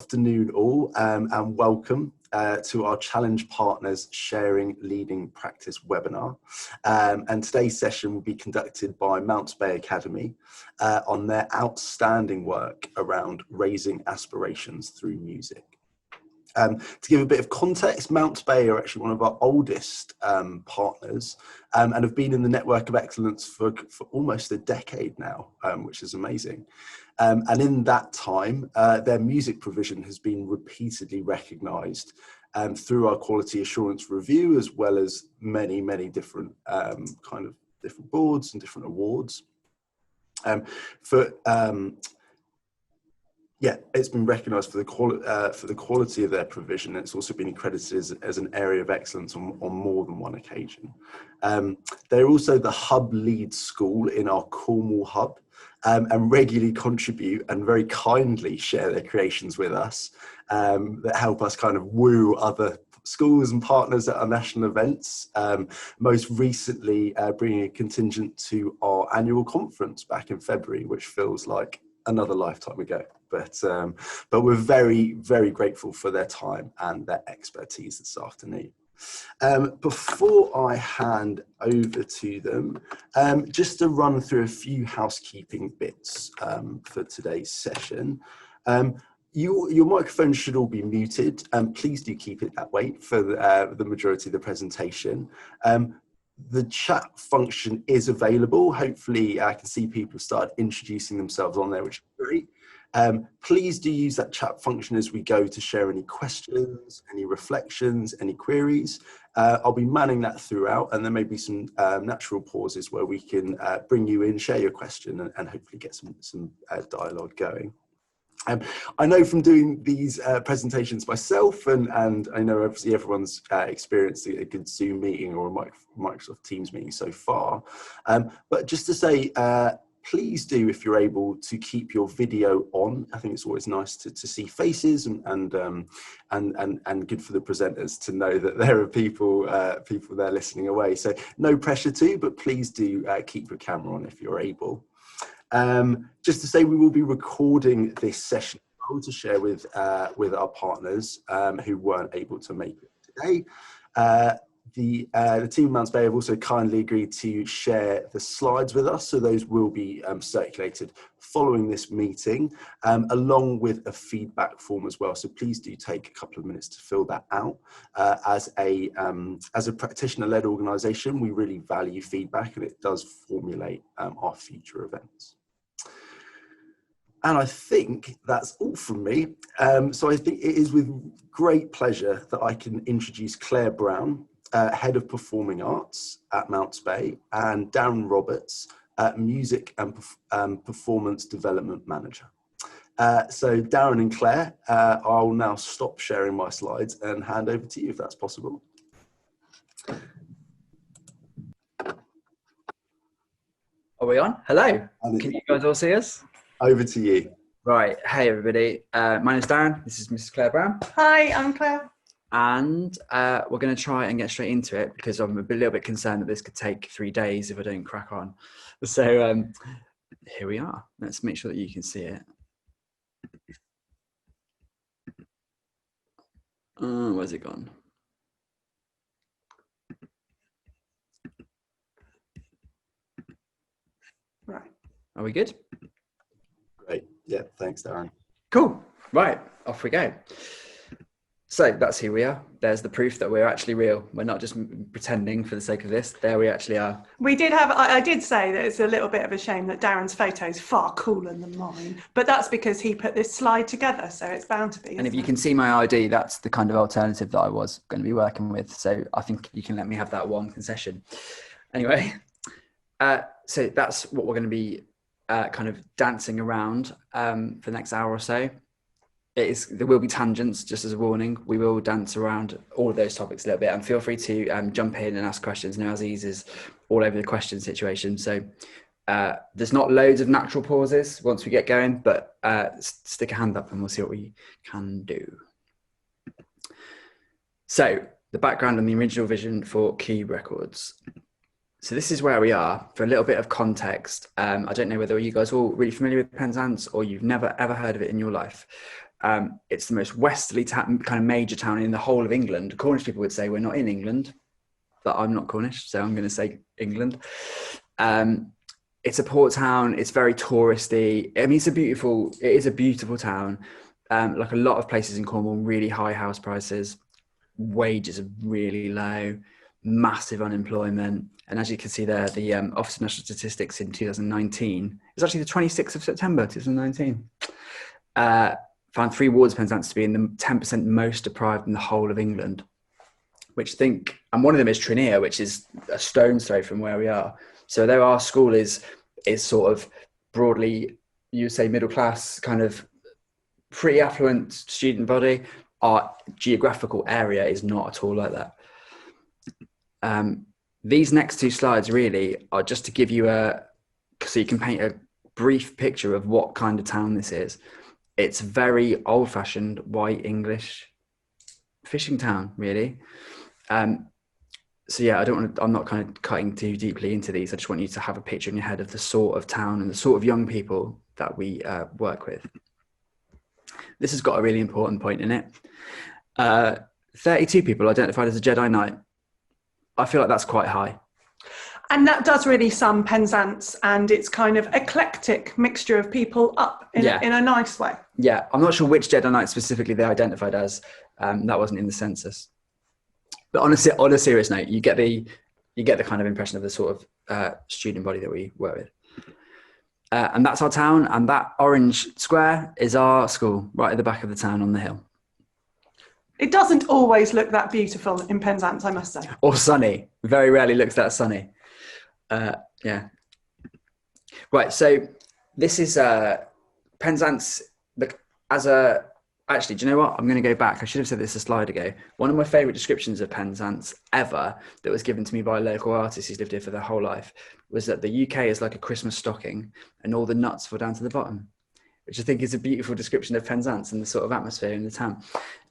afternoon all, and welcome to our Challenge Partners Sharing Leading Practice webinar. And today's session will be conducted by Mounts Bay Academy on their outstanding work around raising aspirations through music. To give a bit of context, Mounts Bay are actually one of our oldest partners and have been in the network of excellence for almost a decade now, which is amazing. And in that time, their music provision has been repeatedly recognised through our quality assurance review, as well as many, many different different boards and different awards. It's been recognised for the quality of their provision. It's also been accredited as an area of excellence on more than one occasion. They're also the hub lead school in our Cornwall hub, and regularly contribute and very kindly share their creations with us that help us kind of woo other schools and partners at our national events, most recently bringing a contingent to our annual conference back in February, which feels like another lifetime ago. But we're very, very grateful for their time and their expertise this afternoon. Before I hand over to them, just to run through a few housekeeping bits for today's session. Your microphones should all be muted, and please do keep it that way for the majority of the presentation. The chat function is available. Hopefully I can see people start introducing themselves on there, which is great. Please do use that chat function as we go to share any questions, any reflections, any queries. I'll be manning that throughout, and there may be some natural pauses where we can bring you in, share your question, and hopefully get some dialogue going. I know from doing these presentations myself, and I know obviously everyone's experienced a good Zoom meeting or a Microsoft Teams meeting so far, but just to say, please do, if you're able, to keep your video on. I think it's always nice to see faces, and good for the presenters to know that there are people there listening away. So no pressure to, but please do keep your camera on if you're able. Just to say, we will be recording this session to share with our partners who weren't able to make it today. The team of Mounts Bay have also kindly agreed to share the slides with us, so those will be circulated following this meeting, along with a feedback form as well. So please do take a couple of minutes to fill that out. As a practitioner-led organisation, we really value feedback, and it does formulate our future events. And I think that's all from me. So I think it is with great pleasure that I can introduce Claire Brown, Head of Performing Arts at Mounts Bay, and Darren Roberts, Music and Performance Development Manager. So Darren and Claire, I'll now stop sharing my slides and hand over to you if that's possible. Are we on? Hello. Can you guys all see us? Over to you. Right. Hey, everybody. My name's Darren. This is Mrs. Claire Brown. Hi, I'm Claire. And we're going to try and get straight into it, because I'm a little bit concerned that this could take 3 days if I don't crack on. So here we are. Let's make sure that you can see it. Where's it gone? Right. Are we good? Great. Yeah, thanks, Darren. Cool. Right, off we go. So that's who we are. There's the proof that we're actually real. We're not just pretending for the sake of this. There we actually are. We did have, I did say that it's a little bit of a shame that Darren's photo is far cooler than mine, but that's because he put this slide together, so it's bound to be. And if you can see my ID, that's the kind of alternative that I was going to be working with. So I think you can let me have that one concession. Anyway, so that's what we're going to be kind of dancing around for the next hour or so. There will be tangents, just as a warning. We will dance around all of those topics a little bit, and feel free to jump in and ask questions. Now, Aziz is all over the question situation, so there's not loads of natural pauses once we get going, but stick a hand up and we'll see what we can do. So the background and the original vision for Qube Records. So this is where we are. For a little bit of context, I don't know whether you guys are all really familiar with Penzance or you've never ever heard of it in your life. It's the most westerly kind of major town in the whole of England. Cornish people would say we're not in England, but I'm not Cornish, so I'm going to say England. It's a port town. It's very touristy. I mean, it is a beautiful town. Like a lot of places in Cornwall, really high house prices, wages are really low, massive unemployment. And as you can see there, the Office of National Statistics in 2019, it's actually the 26th of September, 2019, found 3 wards of Penzance to be in the 10% most deprived in the whole of England, and one of them is Trinier, which is a stone's throw from where we are. So there our school is sort of broadly, you say middle class, kind of pretty affluent student body. Our geographical area is not at all like that. These next 2 slides really are just to give you so you can paint a brief picture of what kind of town this is. It's very old-fashioned white English fishing town, really. So yeah, I'm not kind of cutting too deeply into these. I just want you to have a picture in your head of the sort of town and the sort of young people that we work with. This has got a really important point in it. 32 people identified as a Jedi Knight. I feel like that's quite high. And that does really sum Penzance and its kind of eclectic mixture of people up in a nice way. Yeah, I'm not sure which Jedi Knight specifically they identified as. That wasn't in the census. But on a serious note, you get the kind of impression of the sort of student body that we work with. And that's our town, and that orange square is our school, right at the back of the town on the hill. It doesn't always look that beautiful in Penzance, I must say. Or sunny. Very rarely looks that sunny. Yeah. Right, so this is Penzance actually, do you know what? I'm going to go back. I should have said this a slide ago. One of my favourite descriptions of Penzance ever that was given to me by a local artist who's lived here for their whole life was that the UK is like a Christmas stocking and all the nuts fall down to the bottom, which I think is a beautiful description of Penzance and the sort of atmosphere in the town.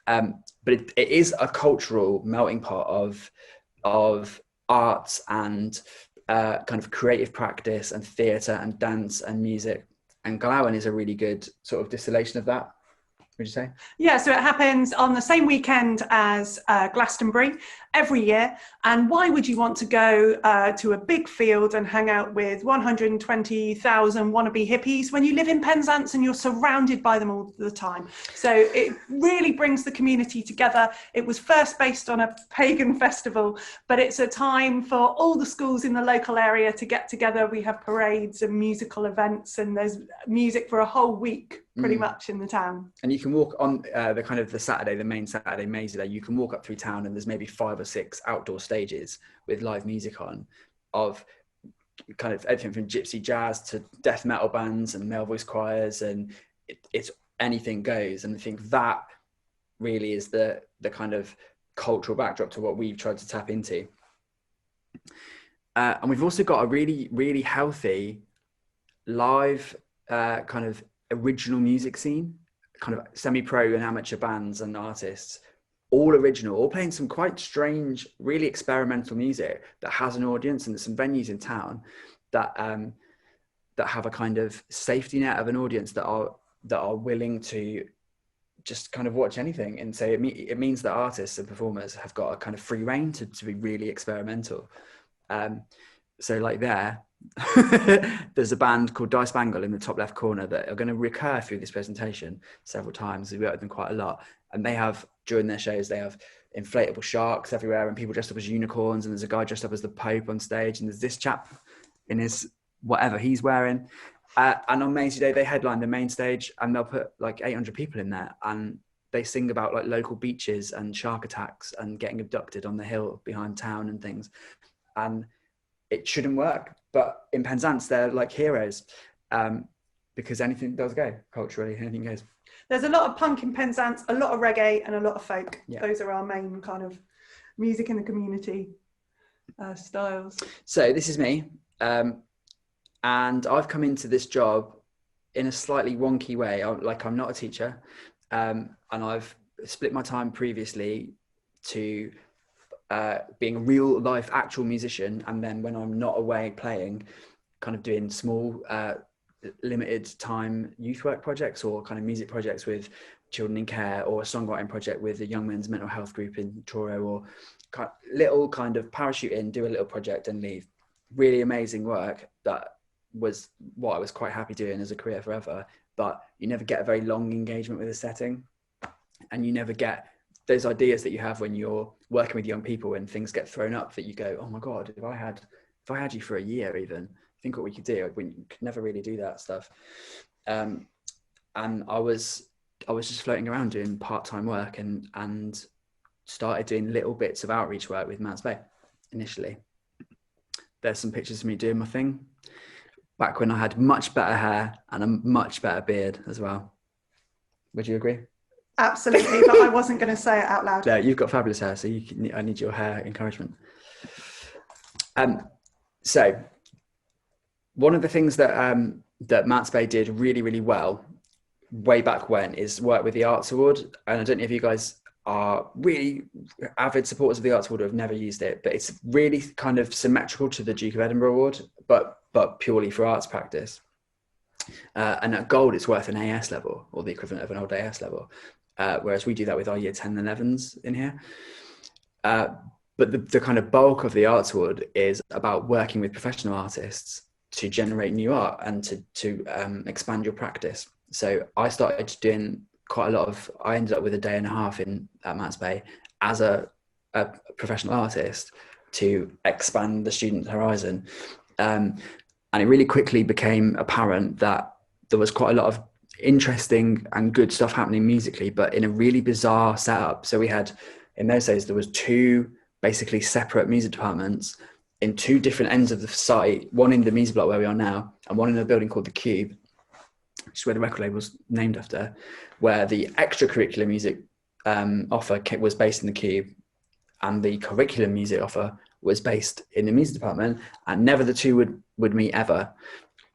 But it is a cultural melting pot of arts and kind of creative practice and theatre and dance and music. And Galawan is a really good sort of distillation of that. Would you say? Yeah, so it happens on the same weekend as Glastonbury every year. And why would you want to go to a big field and hang out with 120,000 wannabe hippies when you live in Penzance and you're surrounded by them all the time? So it really brings the community together. It was first based on a pagan festival, but it's a time for all the schools in the local area to get together. We have parades and musical events, and there's music for a whole week pretty much in the town. And you can walk on the main Saturday maze there. You can walk up through town and there's maybe 5 or 6 outdoor stages with live music on, of kind of everything from gypsy jazz to death metal bands and male voice choirs, and it's anything goes. And I think that really is the kind of cultural backdrop to what we've tried to tap into. And we've also got a really, really healthy live kind of original music scene, kind of semi-pro and amateur bands and artists, all original, all playing some quite strange, really experimental music that has an audience. And there's some venues in town that have a kind of safety net of an audience that are willing to just kind of watch anything. And so it means that artists and performers have got a kind of free reign to be really experimental. So like there's a band called Die Spangle in the top left corner that are going to recur through this presentation several times. We work with them quite a lot, and they have, during their shows, they have inflatable sharks everywhere and people dressed up as unicorns, and there's a guy dressed up as the Pope on stage, and there's this chap in his whatever he's wearing, and on Maisie Day they headline the main stage, and they'll put like 800 people in there, and they sing about like local beaches and shark attacks and getting abducted on the hill behind town and things. And it shouldn't work, but in Penzance they're like heroes, because anything does go culturally, anything goes. There's a lot of punk in Penzance, a lot of reggae, and a lot of folk. Yeah. Those are our main kind of music in the community styles. So this is me, and I've come into this job in a slightly wonky way. I'm not a teacher, and I've split my time previously to being a real life actual musician, and then when I'm not away playing, kind of doing small limited time youth work projects or kind of music projects with children in care, or a songwriting project with a young men's mental health group in Truro, or little kind of parachute in, do a little project and leave. Really amazing work that was what I was quite happy doing as a career forever, but you never get a very long engagement with a setting, and you never get those ideas that you have when you're working with young people and things get thrown up that you go, oh my God, if I had you for a year even, think what we could do. We could never really do that stuff. And I was just floating around doing part-time work and started doing little bits of outreach work with Mats Bay initially. There's some pictures of me doing my thing back when I had much better hair and a much better beard as well. Would you agree? Absolutely, but I wasn't going to say it out loud. No, you've got fabulous hair, so I need your hair encouragement. So one of the things that that Mats Bay did really, really well way back when is work with the Arts Award. And I don't know if you guys are really avid supporters of the Arts Award or have never used it, but it's really kind of symmetrical to the Duke of Edinburgh Award, but purely for arts practice. And at gold, it's worth an AS level, or the equivalent of an old AS level. Whereas we do that with our year 10 and 11s in here. But the kind of bulk of the Arts Award is about working with professional artists to generate new art and to expand your practice. So I started doing quite a lot I ended up with a day and a half at Mats Bay as a professional artist to expand the student horizon. And it really quickly became apparent that there was quite a lot of interesting and good stuff happening musically, but in a really bizarre setup. So we had, in those days, there was two basically separate music departments in two different ends of the site, one in the music block where we are now, and one in a building called the Qube, which is where the record label was named after, where the extracurricular music offer was based in the Qube, and the curriculum music offer was based in the music department, and never the two would meet ever.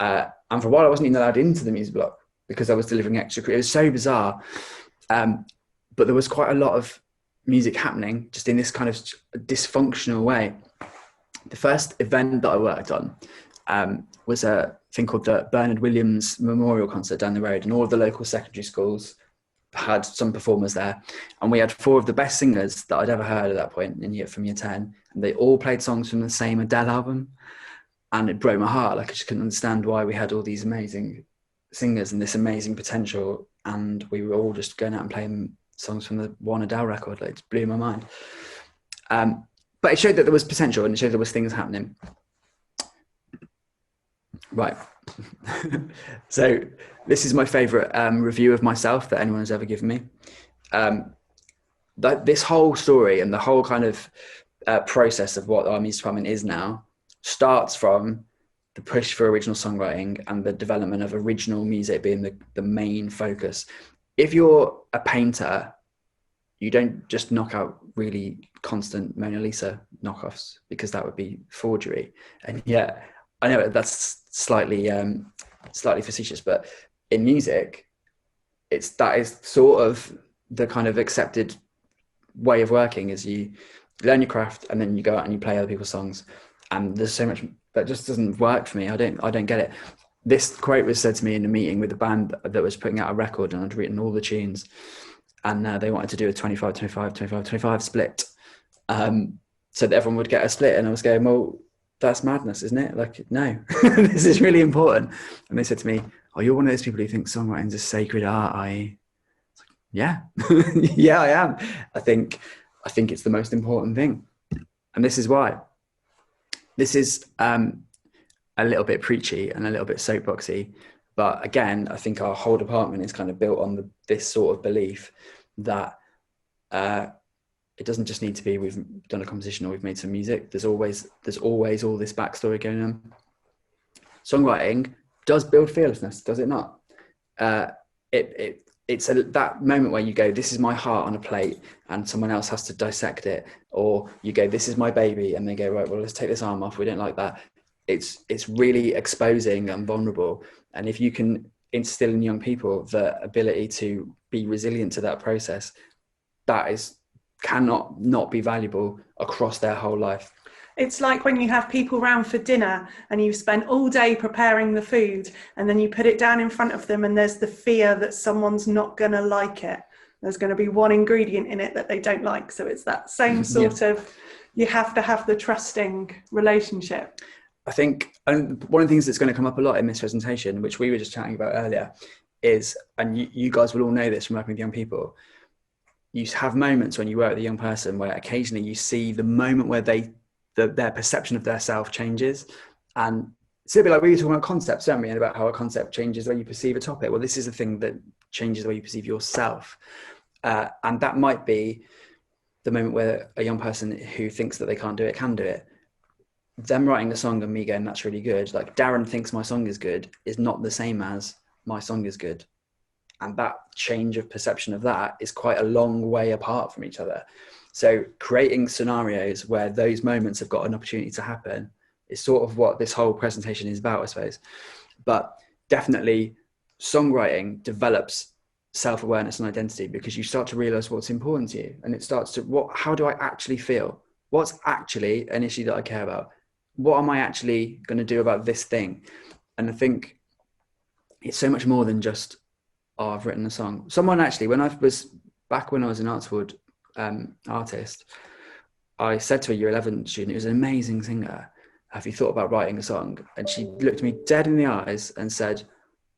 And for a while, I wasn't even allowed into the music block because I was delivering extracurricular. It was so bizarre. But there was quite a lot of music happening just in this kind of dysfunctional way. The first event that I worked on was a thing called the Bernard Williams Memorial Concert down the road, and all of the local secondary schools had some performers there, and we had four of the best singers that I'd ever heard at that point from year 10, and they all played songs from the same Adele album, and it broke my heart. Like, I just couldn't understand why we had all these amazing singers and this amazing potential, and we were all just going out and playing songs from the one Adele record. Like, it just blew my mind. But it showed that there was potential, and it showed there was things happening. Right. So this is my favorite review of myself that anyone has ever given me. This whole story and the whole kind of process of what our music department is now starts from the push for original songwriting and the development of original music being the main focus. If you're a painter, you don't just knock out really constant Mona Lisa knockoffs, because that would be forgery. And yet, I know that's slightly facetious, but in music, that is sort of the kind of accepted way of working, is you learn your craft and then you go out and you play other people's songs. And there's so much that just doesn't work for me. I don't get it. This quote was said to me in a meeting with a band that was putting out a record, and I'd written all the tunes, and they wanted to do a 25-25-25-25 split, so that everyone would get a split. And I was going, well, that's madness, isn't it? Like, no, this is really important. And they said to me, oh, you're one of those people who think songwriting is a sacred art. Yeah, yeah, I am. I think it's the most important thing. And this is why. This is a little bit preachy and a little bit soapboxy. But again, I think our whole department is kind of built on this sort of belief that it doesn't just need to be we've done a composition or we've made some music. There's always all this backstory going on. Songwriting does build fearlessness, does it not? It's that moment where you go, this is my heart on a plate, and someone else has to dissect it. Or you go, this is my baby, and they go, right, well, let's take this arm off. We don't like that. It's really exposing and vulnerable. And if you can instill in young people the ability to be resilient to that process, that cannot not be valuable across their whole life. It's like when you have people round for dinner and you've spent all day preparing the food, and then you put it down in front of them and there's the fear that someone's not going to like it. There's going to be one ingredient in it that they don't like. So it's that same sort of, you have to have the trusting relationship. I think one of the things that's going to come up a lot in this presentation, which we were just chatting about earlier, is, and you guys will all know this from working with young people, you have moments when you work with a young person where occasionally you see the moment where their perception of their self changes. And it's a bit like we were talking about concepts, weren't we? And about how a concept changes the way you perceive a topic. Well, this is a thing that changes the way you perceive yourself. And that might be the moment where a young person who thinks that they can't do it can do it. Them writing a song and me going, that's really good. Like, Darren thinks my song is good is not the same as my song is good. And that change of perception of that is quite a long way apart from each other. So creating scenarios where those moments have got an opportunity to happen is sort of what this whole presentation is about, I suppose. But definitely songwriting develops self-awareness and identity, because you start to realize what's important to you, and it starts to, how do I actually feel? What's actually an issue that I care about? What am I actually going to do about this thing? And I think it's so much more than just, oh, I've written a song. Someone actually, when I was an Artswood artist, I said to a year 11 student, who's an amazing singer, have you thought about writing a song? And she looked me dead in the eyes and said,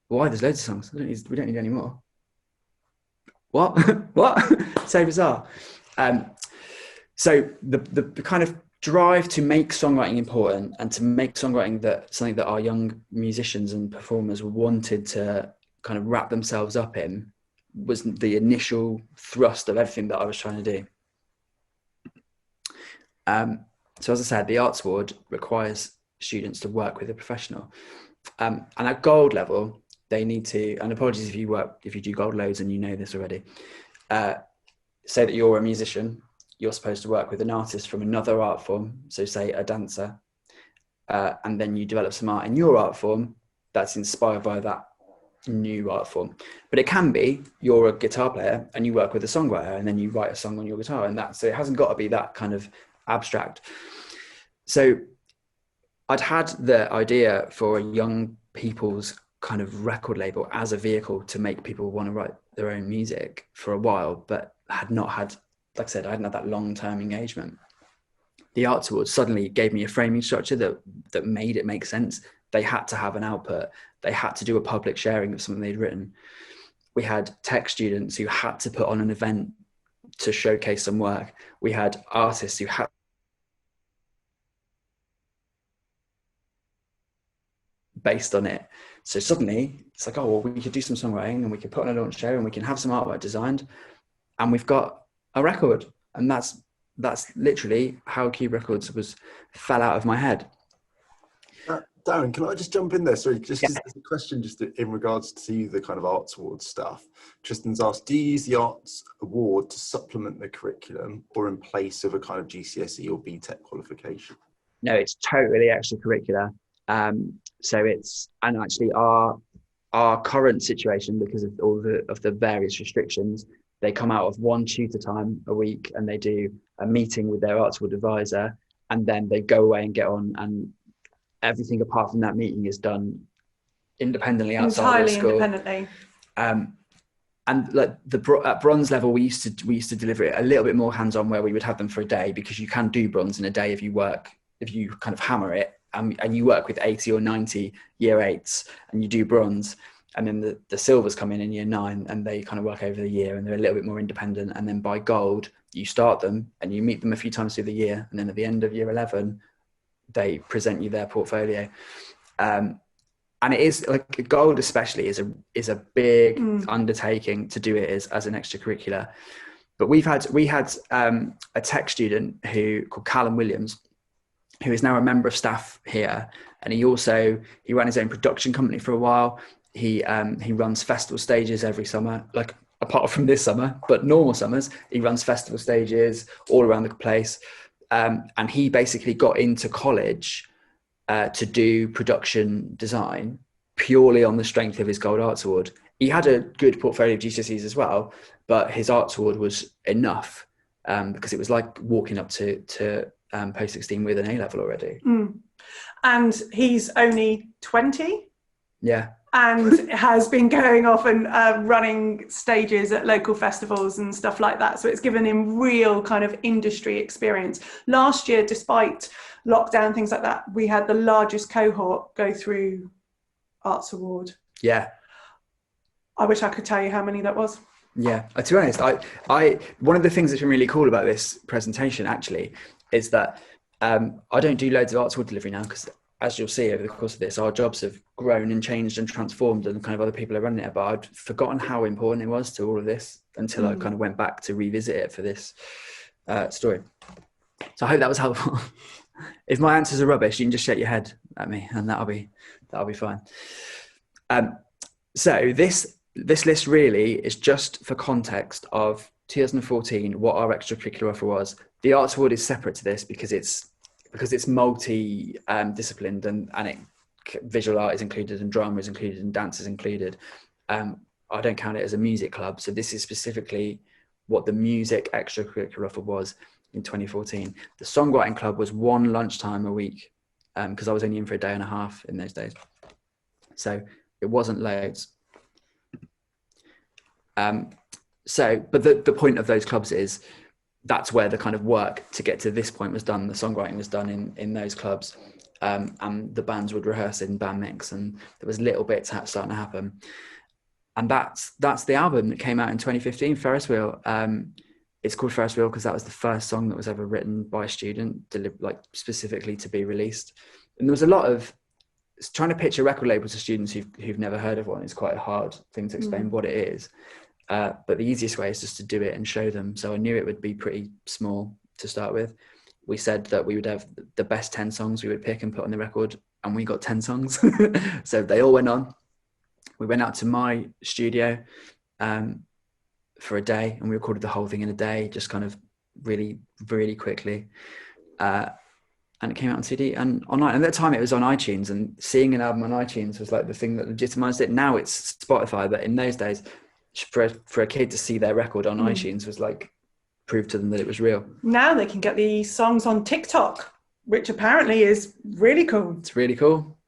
why? There's loads of songs. We don't need any more. What? What? So bizarre. So the kind of drive to make songwriting important and to make songwriting something that our young musicians and performers wanted to kind of wrap themselves up in was the initial thrust of everything that I was trying to do. So as I said, the Arts Ward requires students to work with a professional. And at gold level, they need to, and apologies if you do gold loads and you know this already, say that you're a musician, you're supposed to work with an artist from another art form, so say a dancer, and then you develop some art in your art form that's inspired by that new art form. But it can be you're a guitar player and you work with a songwriter and then you write a song on your guitar, and so it hasn't got to be that kind of abstract. So I'd had the idea for a young people's kind of record label as a vehicle to make people want to write their own music for a while, but had not had, like I said, I hadn't had that long-term engagement. The Arts Awards suddenly gave me a framing structure that made it make sense. They had to have an output. They had to do a public sharing of something they'd written. We had tech students who had to put on an event to showcase some work. We had artists who had based on it. So suddenly it's like, oh, well, we could do some songwriting and we could put on a launch show and we can have some artwork designed and we've got a record. And that's literally how Qube Records fell out of my head. Darren, can I just jump in there? Sorry, just as a question, just in regards to the kind of Arts Award stuff. Tristan's asked, do you use the Arts Award to supplement the curriculum or in place of a kind of GCSE or BTEC qualification? No, it's totally extracurricular. So it's, and actually our current situation, because of all of the various restrictions, they come out of one tutor time a week and they do a meeting with their Arts Award advisor, and then they go away and get on, and everything apart from that meeting is done independently outside of school. Entirely independently. And like at bronze level, we used to deliver it a little bit more hands-on, where we would have them for a day, because you can do bronze in a day if you kind of hammer it, and you work with 80 or 90 year 8s and you do bronze. And then the silvers come in year 9 and they kind of work over the year and they're a little bit more independent. And then by gold, you start them and you meet them a few times through the year. And then at the end of year 11, they present you their portfolio. And it is like gold especially is a big undertaking to do it as an extracurricular. But we had a tech student called Callum Williams, who is now a member of staff here. And he ran his own production company for a while. He runs festival stages every summer, like apart from this summer, but normal summers, he runs festival stages all around the place. And he basically got into college to do production design purely on the strength of his Gold Arts Award. He had a good portfolio of GCSEs as well, but his Arts Award was enough because it was like walking up to post-16 with an A-level already. And he's only 20. Yeah. And has been going off and running stages at local festivals and stuff like that. So it's given him real kind of industry experience. Last year, despite lockdown, things like that, we had the largest cohort go through Arts Award. Yeah. I wish I could tell you how many that was. Yeah. To be honest, I one of the things that's been really cool about this presentation actually is that I don't do loads of Arts Award delivery now because, as you'll see over the course of this, our jobs have grown and changed and transformed, and kind of other people are running it. But I'd forgotten how important it was to all of this until I kind of went back to revisit it for this story. So I hope that was helpful. If my answers are rubbish, you can just shake your head at me, and that'll be fine. So this list really is just for context of 2014, what our extracurricular offer was. The Arts Award is separate to this because it's multi-disciplined and it, visual art is included and drama is included and dance is included. I don't count it as a music club. So this is specifically what the music extracurricular offer was in 2014. The songwriting club was one lunchtime a week because I was only in for a day and a half in those days. So it wasn't loads. But the point of those clubs is that's where the kind of work to get to this point was done. The songwriting was done in those clubs, and the bands would rehearse in band mix, and there was little bits starting to happen. And that's the album that came out in 2015, Ferris Wheel. It's called Ferris Wheel because that was the first song that was ever written by a student, like specifically to be released. And there was a lot of trying to pitch a record label to students who've never heard of one is quite a hard thing to explain what it is. But the easiest way is just to do it and show them. So I knew it would be pretty small to start with. We said that we would have the best 10 songs we would pick and put on the record, and we got 10 songs. So they all went on. We went out to my studio for a day, and we recorded the whole thing in a day, just kind of really, really quickly. And it came out on CD and online. And at the time it was on iTunes, and seeing an album on iTunes was like the thing that legitimized it. Now it's Spotify, but in those days, for a kid to see their record on iTunes was like prove to them that it was real. Now they can get the songs on TikTok, which apparently is really cool. It's really cool.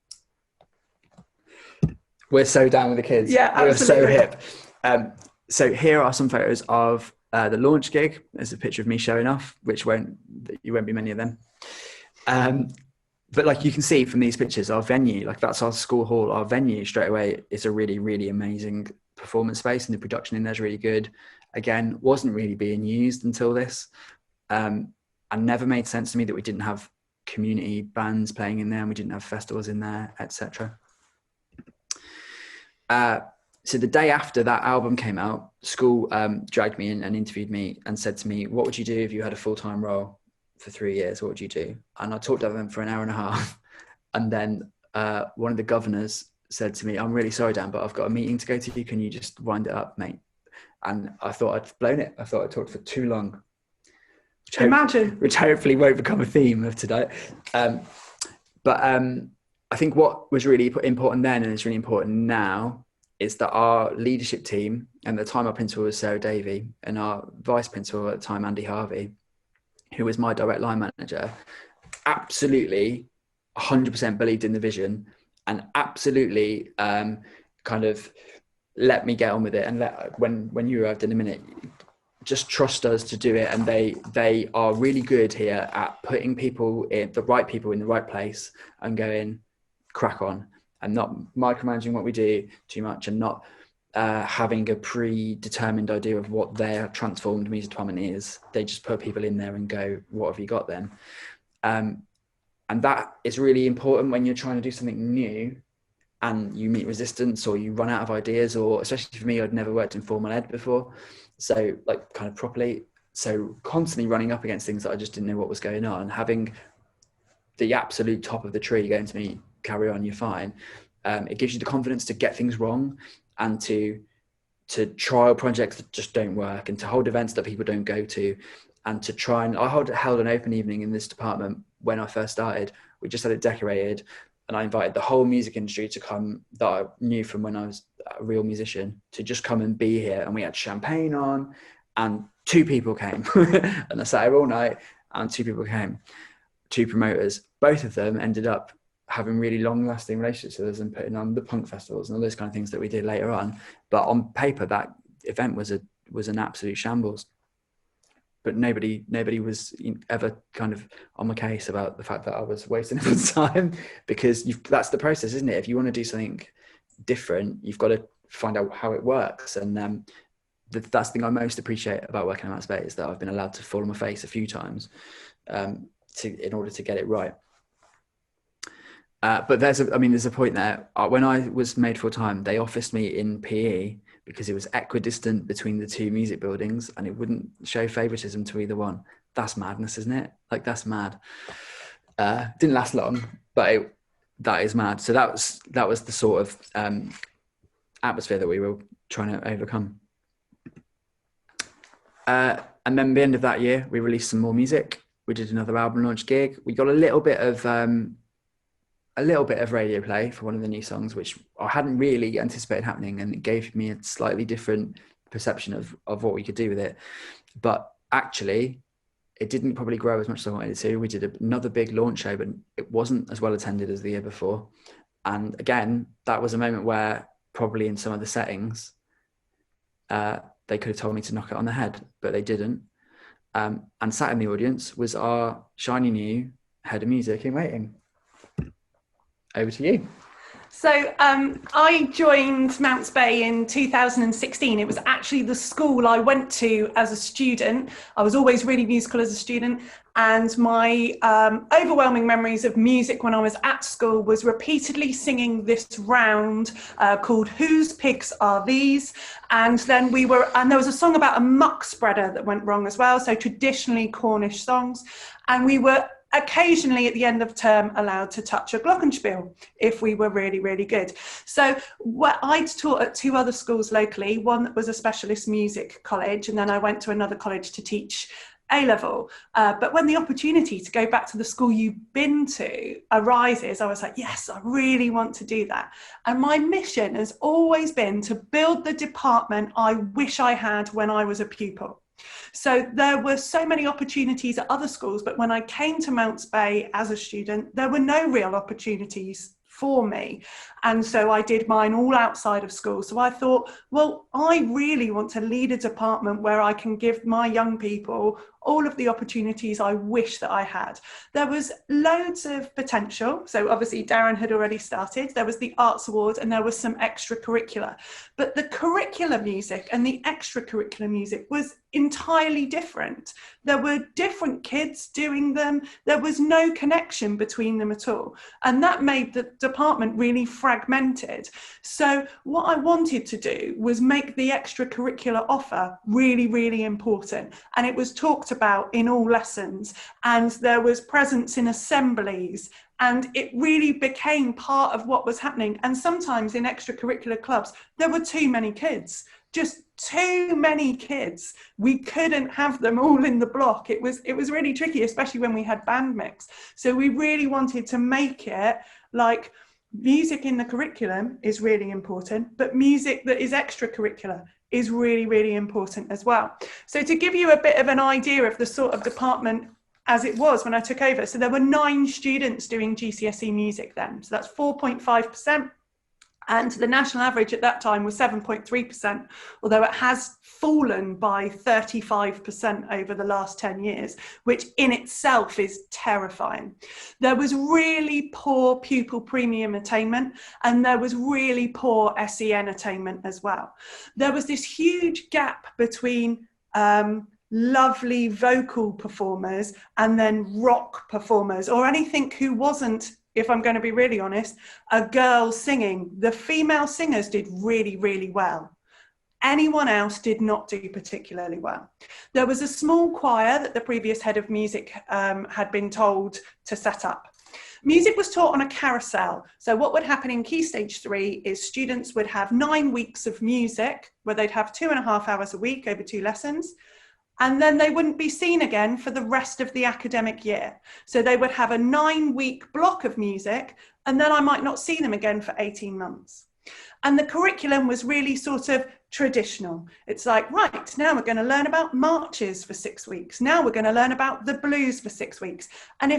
We're so down with the kids. Yeah, absolutely. We're so hip. So here are some photos of the launch gig. There's a picture of me showing off, which you won't be many of them. But like you can see from these pictures, our venue, like that's our school hall, our venue straight away is a really, really amazing performance space, and the production in there is really good. Again, wasn't really being used until this, and never made sense to me that we didn't have community bands playing in there and we didn't have festivals in there, etc. So the day after that album came out, school dragged me in and interviewed me and said to me, what would you do if you had a full-time role for 3 years? What would you do? And I talked to them for an hour and a half. And then one of the governors said to me, I'm really sorry, Dan, but I've got a meeting to go to. Can you just wind it up, mate? And I thought I'd blown it. I thought I talked for too long. Which hopefully won't become a theme of today. But I think what was really important then and is really important now is that our leadership team, and at the time our principal was Sarah Davey, and our vice principal at the time, Andy Harvey, who was my direct line manager, absolutely 100% believed in the vision and absolutely kind of let me get on with it. And when you arrived in a minute, just trust us to do it. And they are really good here at putting the right people in the right place and going, crack on, and not micromanaging what we do too much, and not having a predetermined idea of what their transformed music department is. They just put people in there and go, what have you got then? And that is really important when you're trying to do something new and you meet resistance or you run out of ideas, or especially for me, I'd never worked in formal ed before. So like kind of properly, so constantly running up against things that I just didn't know what was going on, having the absolute top of the tree going to me, carry on, you're fine. It gives you the confidence to get things wrong and to trial projects that just don't work, and to hold events that people don't go to, and to try and I held an open evening in this department when I first started. We just had it decorated, and I invited the whole music industry to come that I knew from when I was a real musician to just come and be here. And we had champagne on, and 2 people came and I sat here all night and 2 people came. two promoters. Both of them ended up having really long-lasting relationships with us and putting on the punk festivals and all those kind of things that we did later on. But on paper, that event was an absolute shambles. But nobody was ever kind of on my case about the fact that I was wasting everyone's time, because that's the process, isn't it? If you want to do something different, you've got to find out how it works. And that's the thing I most appreciate about working at Mount Spey, is that I've been allowed to fall on my face a few times in order to get it right. But there's a point there. When I was made full-time, they offered me in PE because it was equidistant between the two music buildings and it wouldn't show favoritism to either one. That's madness, isn't it? Like, that's mad. Didn't last long, but that is mad. So that was the sort of atmosphere that we were trying to overcome. And then at the end of that year, we released some more music. We did another album launch gig. We got a little bit of radio play for one of the new songs, which I hadn't really anticipated happening, and it gave me a slightly different perception of what we could do with it. But actually, it didn't probably grow as much as I wanted it to. We did another big launch show, but it wasn't as well attended as the year before. And again, that was a moment where probably in some of the settings, they could have told me to knock it on the head, but they didn't. And sat in the audience was our shiny new head of music in waiting. Over to you. So I joined Mount Spey in 2016. It was actually the school I went to as a student. I was always really musical as a student. And my overwhelming memories of music when I was at school was repeatedly singing this round called Whose Pigs Are These? And then there was a song about a muck spreader that went wrong as well. So traditionally Cornish songs. And we were occasionally at the end of term allowed to touch a glockenspiel if we were really, really good. So I'd taught at two other schools locally, one that was a specialist music college, and then I went to another college to teach A-level. But when the opportunity to go back to the school you've been to arises, I was like, yes, I really want to do that. And my mission has always been to build the department I wish I had when I was a pupil. So there were so many opportunities at other schools, but when I came to Mount Spey as a student, there were no real opportunities for me. And so I did mine all outside of school. So I thought, well, I really want to lead a department where I can give my young people all of the opportunities I wish that I had. There was loads of potential. So obviously Darren had already started. There was the Arts Award and there was some extracurricular. But the curricular music and the extracurricular music was entirely different. There were different kids doing them. There was no connection between them at all. And that made the department really fragmented. So what I wanted to do was make the extracurricular offer really, really important. And it was talked about in all lessons, and there was presence in assemblies, and it really became part of what was happening. And sometimes in extracurricular clubs, there were too many kids, just too many kids. We couldn't have them all in the block. It was really tricky, especially when we had band mix. So we really wanted to make it like music in the curriculum is really important, but music that is extracurricular is really, really important as well. So to give you a bit of an idea of the sort of department as it was when I took over, so there were 9 students doing GCSE music then. So that's 4.5%. And the national average at that time was 7.3%, although it has fallen by 35% over the last 10 years, which in itself is terrifying. There was really poor pupil premium attainment, and there was really poor SEN attainment as well. There was this huge gap between lovely vocal performers and then rock performers, or anything who wasn't, if I'm going to be really honest, a girl singing. The female singers did really, really well. Anyone else did not do particularly well. There was a small choir that the previous head of music had been told to set up. Music was taught on a carousel. So what would happen in Key Stage 3 is students would have 9 weeks of music where they'd have 2.5 hours a week over 2 lessons. And then they wouldn't be seen again for the rest of the academic year. So they would have a 9-week block of music, and then I might not see them again for 18 months. And the curriculum was really sort of traditional. It's like, right, now we're going to learn about marches for 6 weeks. Now we're going to learn about the blues for 6 weeks. And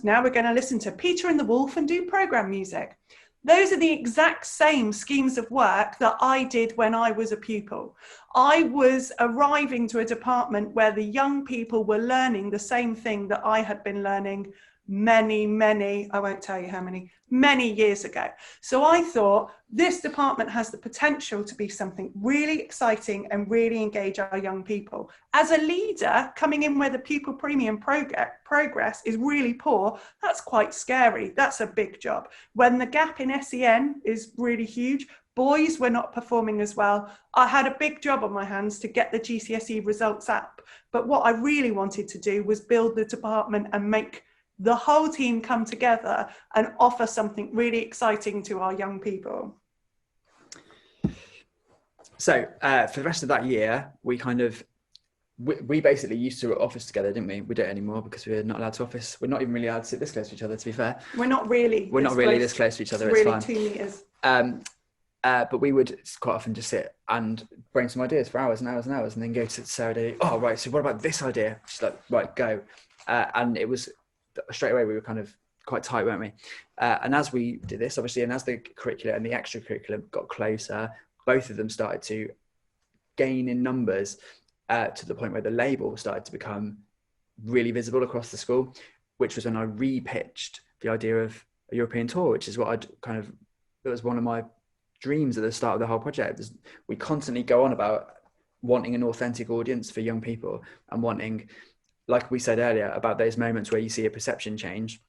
now we're going to listen to Peter and the Wolf and do program music. Those are the exact same schemes of work that I did when I was a pupil. I was arriving to a department where the young people were learning the same thing that I had been learning many, I won't tell you how many years ago. So I thought this department has the potential to be something really exciting and really engage our young people. As a leader, coming in where the pupil premium progress is really poor, that's quite scary. That's a big job. When the gap in SEN is really huge, boys were not performing as well. I had a big job on my hands to get the GCSE results up. But what I really wanted to do was build the department and make the whole team come together and offer something really exciting to our young people. So for the rest of that year, we basically used to office together, didn't we? We don't anymore because we're not allowed to office. We're not even really allowed to sit this close to each other, to be fair. We're not really this close to each other. It's really fine. 2 meters. But we would quite often just sit and brainstorm ideas for hours and hours and hours, and then go to Sarah. Oh, right. So what about this idea? She's like, right, go. And it was straight away, we were kind of quite tight, weren't we? And as we did this, obviously, and as the curriculum and the extracurricular got closer, both of them started to gain in numbers to the point where the label started to become really visible across the school, which was when I re-pitched the idea of a European tour, which is what it was one of my dreams at the start of the whole project. We constantly go on about wanting an authentic audience for young people and wanting, like we said earlier, about those moments where you see a perception change.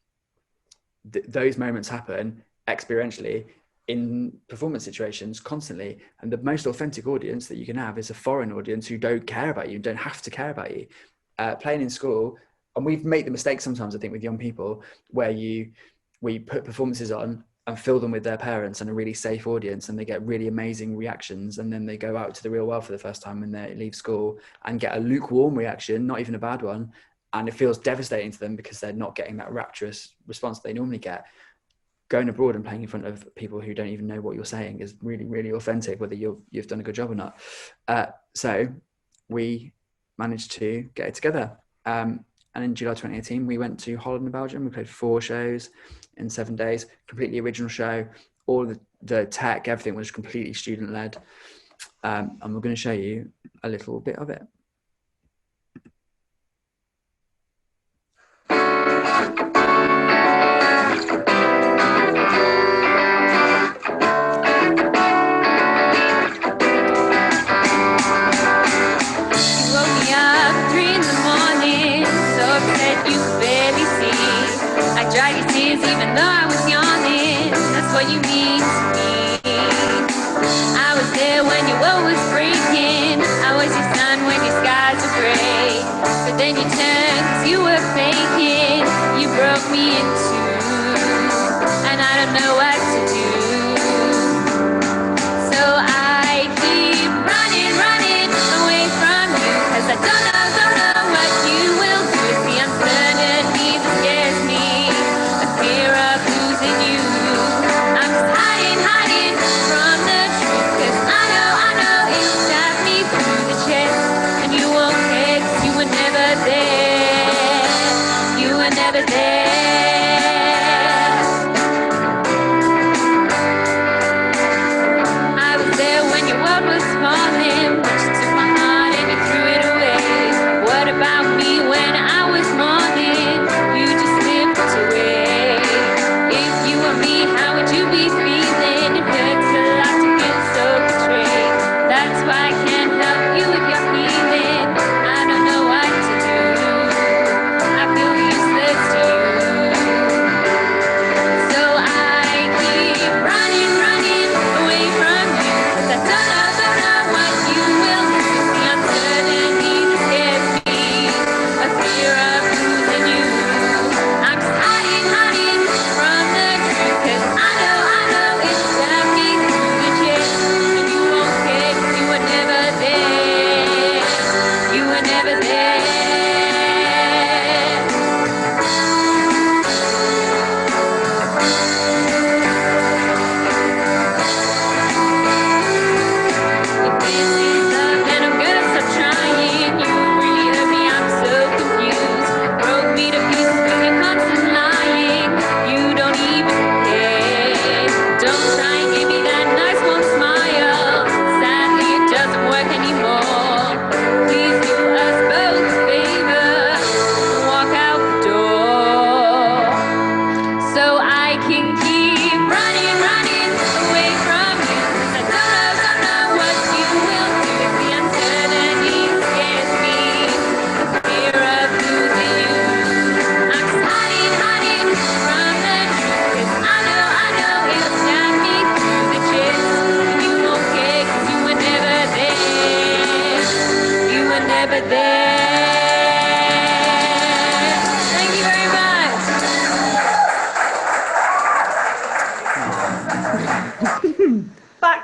Those moments happen experientially in performance situations constantly. And the most authentic audience that you can have is a foreign audience who don't care about you, don't have to care about you. Playing in school, and we've made the mistake sometimes, I think, with young people, where we put performances on and fill them with their parents and a really safe audience, and they get really amazing reactions, and then they go out to the real world for the first time when they leave school and get a lukewarm reaction, not even a bad one, and it feels devastating to them because they're not getting that rapturous response they normally get. Going abroad and playing in front of people who don't even know what you're saying is really, really authentic, whether you've done a good job or not. So we managed to get it together. And in July 2018, we went to Holland and Belgium. We played 4 shows in 7 days, completely original show. All the tech, everything was completely student-led. And we're going to show you a little bit of it. Even though I was yawning, that's what you mean to me. I was there when your world was breaking. I was your son when you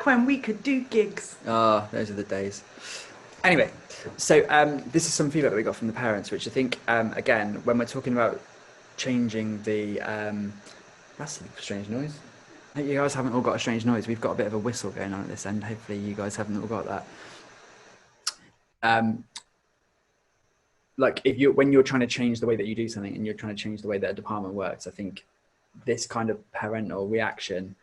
back when we could do gigs. Oh, those are the days. Anyway, so this is some feedback that we got from the parents, which I think, again, when we're talking about changing the... that's a strange noise. I hope you guys haven't all got a strange noise. We've got a bit of a whistle going on at this end. Hopefully you guys haven't all got that. Like when you're trying to change the way that you do something and you're trying to change the way that a department works, I think this kind of parental reaction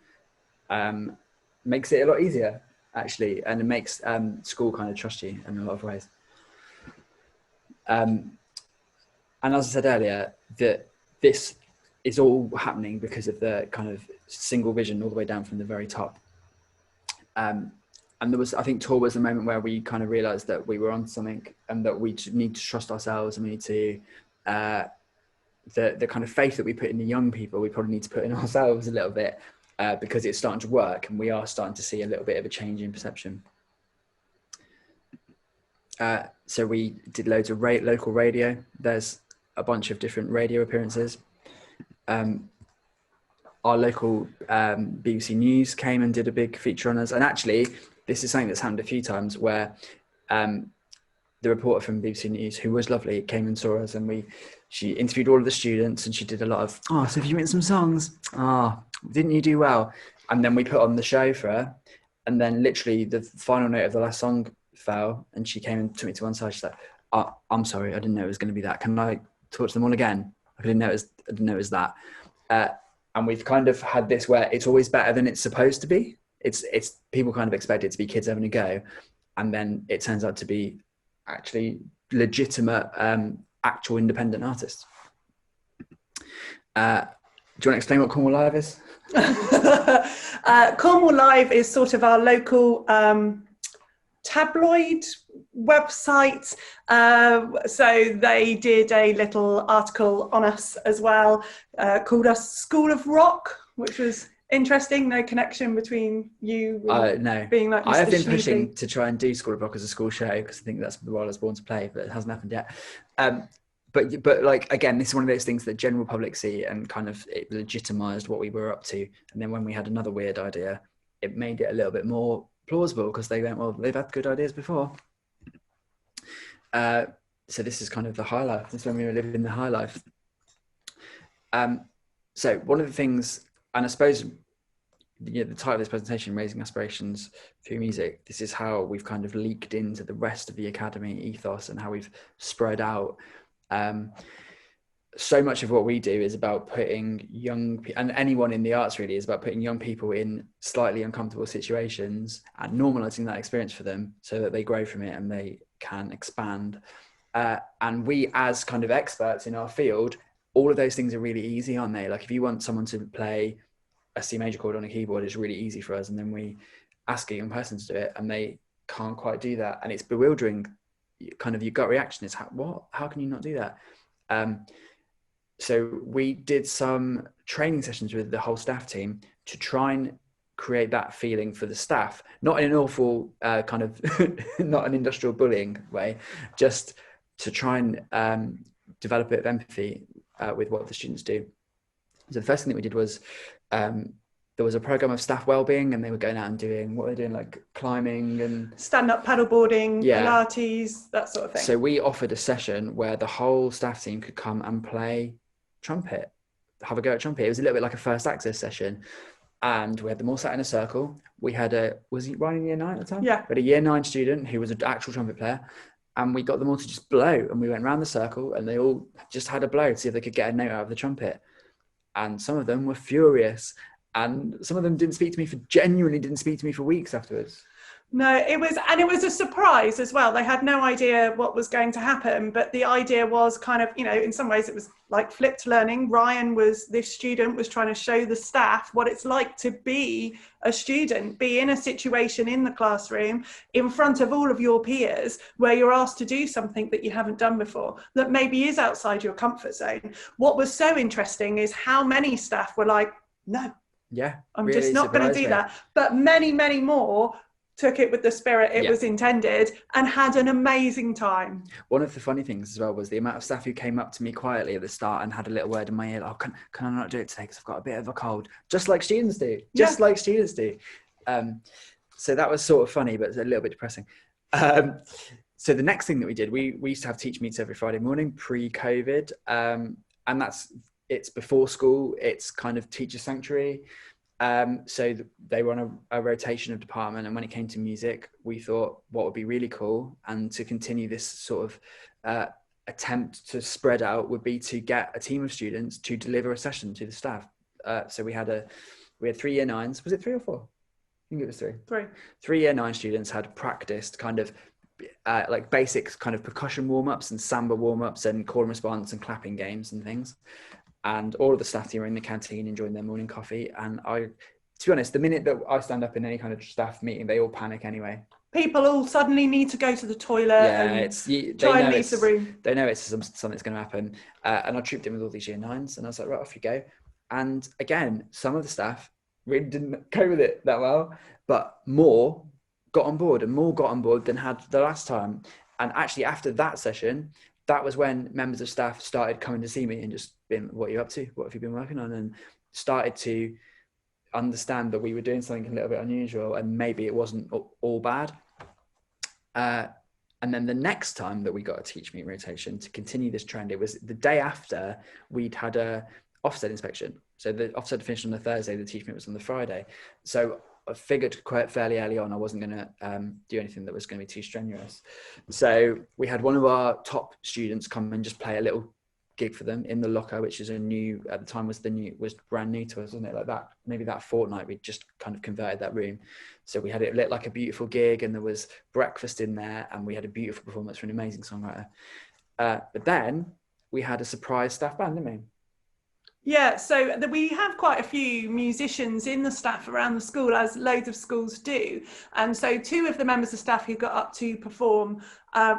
makes it a lot easier, actually, and it makes school kind of trust you in a lot of ways. And as I said earlier, that this is all happening because of the kind of single vision all the way down from the very top. And there was, I think, tour was the moment where we kind of realized that we were on something and that we need to trust ourselves, and we need to, the kind of faith that we put in the young people, we probably need to put in ourselves a little bit, because it's starting to work and we are starting to see a little bit of a change in perception. So we did loads of local radio. There's a bunch of different radio appearances. Our local BBC News came and did a big feature on us. And actually, this is something that's happened a few times where the reporter from BBC News, who was lovely, came and saw us, and she interviewed all of the students, and she did a lot of, so have you written some songs? Didn't you do well? And then we put on the show for her. And then literally the final note of the last song fell, and she came and took me to one side. She's like, I'm sorry, I didn't know it was going to be that. Can I talk to them all again? I didn't know it was that. And we've kind of had this where it's always better than it's supposed to be. It's people kind of expect it to be kids having a go, and then it turns out to be actually legitimate, actual independent artists. Do you want to explain what Cornwall Live is? Cornwall Live is sort of our local tabloid website. So they did a little article on us as well, called us School of Rock, which was interesting. No connection between you no. being like Mr. I have been Schneebly. pushing to try and do School of Rock as a school show because I think that's the role I was born to play, but it hasn't happened yet. But like, again, this is one of those things that general public see, and kind of it legitimized what we were up to. And then when we had another weird idea, it made it a little bit more plausible, because they went, well, they've had good ideas before. So this is kind of the high life. This is when we were living the high life. So one of the things, and I suppose the title of this presentation, Raising Aspirations Through Music, this is how we've kind of leaked into the rest of the academy ethos and how we've spread out. So much of what we do is about putting young people, and anyone in the arts really, is about putting young people in slightly uncomfortable situations and normalizing that experience for them so that they grow from it and they can expand. And we, as kind of experts in our field, all of those things are really easy, aren't they? Like if you want someone to play a C major chord on a keyboard, it's really easy for us. And then we ask a young person to do it and they can't quite do that. And it's bewildering. Kind of your gut reaction is, how can you not do that? So we did some training sessions with the whole staff team to try and create that feeling for the staff, not in an awful kind of, not an industrial bullying way, just to try and develop a bit of empathy with what the students do. So the first thing that we did was, there was a program of staff wellbeing, and they were going out and doing, what were they doing, like climbing and stand-up paddleboarding, Pilates, that sort of thing. So we offered a session where the whole staff team could come and play trumpet, have a go at trumpet. It was a little bit like a first access session, and we had them all sat in a circle. We had was he Ryan in year 9 at the time? Yeah. We had a year 9 student who was an actual trumpet player, and we got them all to just blow, and we went around the circle and they all just had a blow to see if they could get a note out of the trumpet. And some of them were furious, and some of them genuinely didn't speak to me for weeks afterwards. No, it was a surprise as well. They had no idea what was going to happen, but the idea was kind of, in some ways it was like flipped learning. This student was trying to show the staff what it's like to be a student, be in a situation in the classroom in front of all of your peers where you're asked to do something that you haven't done before, that maybe is outside your comfort zone. What was so interesting is how many staff were like, no, I'm really just not going to do that. But many, many more took it with the spirit it was intended and had an amazing time. One of the funny things as well was the amount of staff who came up to me quietly at the start and had a little word in my ear, can I not do it today because I've got a bit of a cold, just like students do. So that was sort of funny, but it's a little bit depressing. So the next thing that we did, we used to have teach meets every Friday morning pre-COVID. And it's before school, it's kind of teacher sanctuary. So they were on a rotation of department. And when it came to music, we thought what would be really cool and to continue this sort of attempt to spread out would be to get a team of students to deliver a session to the staff. So we had 3 year nines. Was it 3 or 4? I think it was 3. 3 year 9 students had practiced kind of like basic kind of percussion warm-ups and samba warm-ups and call and response and clapping games and things. And all of the staff team were in the canteen enjoying their morning coffee. And to be honest, the minute that I stand up in any kind of staff meeting, they all panic anyway. People all suddenly need to go to the toilet try and leave the room. They know it's something's going to happen. And I trooped in with all these year 9s and I was like, right, off you go. And again, some of the staff really didn't go with it that well, but more got on board than had the last time. And actually after that session, that was when members of staff started coming to see me and just been, what are you up to? What have you been working on? And started to understand that we were doing something a little bit unusual and maybe it wasn't all bad. And then the next time that we got a teach meet rotation to continue this trend, it was the day after we'd had a Ofsted inspection. So the Ofsted finished on the Thursday, the teach meet was on the Friday. So I figured quite fairly early on I wasn't going to do anything that was going to be too strenuous. So we had one of our top students come and just play a little gig for them in the locker, which is at the time was brand new to us, wasn't it? Like that, maybe that fortnight we just kind of converted that room. So we had it lit like a beautiful gig and there was breakfast in there and we had a beautiful performance from an amazing songwriter. But then we had a surprise staff band, didn't we? Yeah, so we have quite a few musicians in the staff around the school, as loads of schools do. And so 2 of the members of staff who got up to perform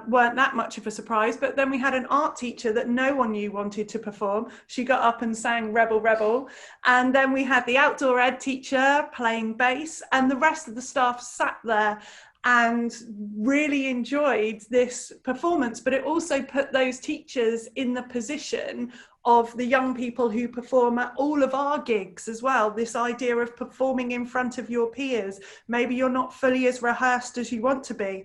weren't that much of a surprise. But then we had an art teacher that no one knew wanted to perform. She got up and sang Rebel, Rebel. And then we had the outdoor ed teacher playing bass, and the rest of the staff sat there and really enjoyed this performance. But it also put those teachers in the position of the young people who perform at all of our gigs as well. This idea of performing in front of your peers. Maybe you're not fully as rehearsed as you want to be.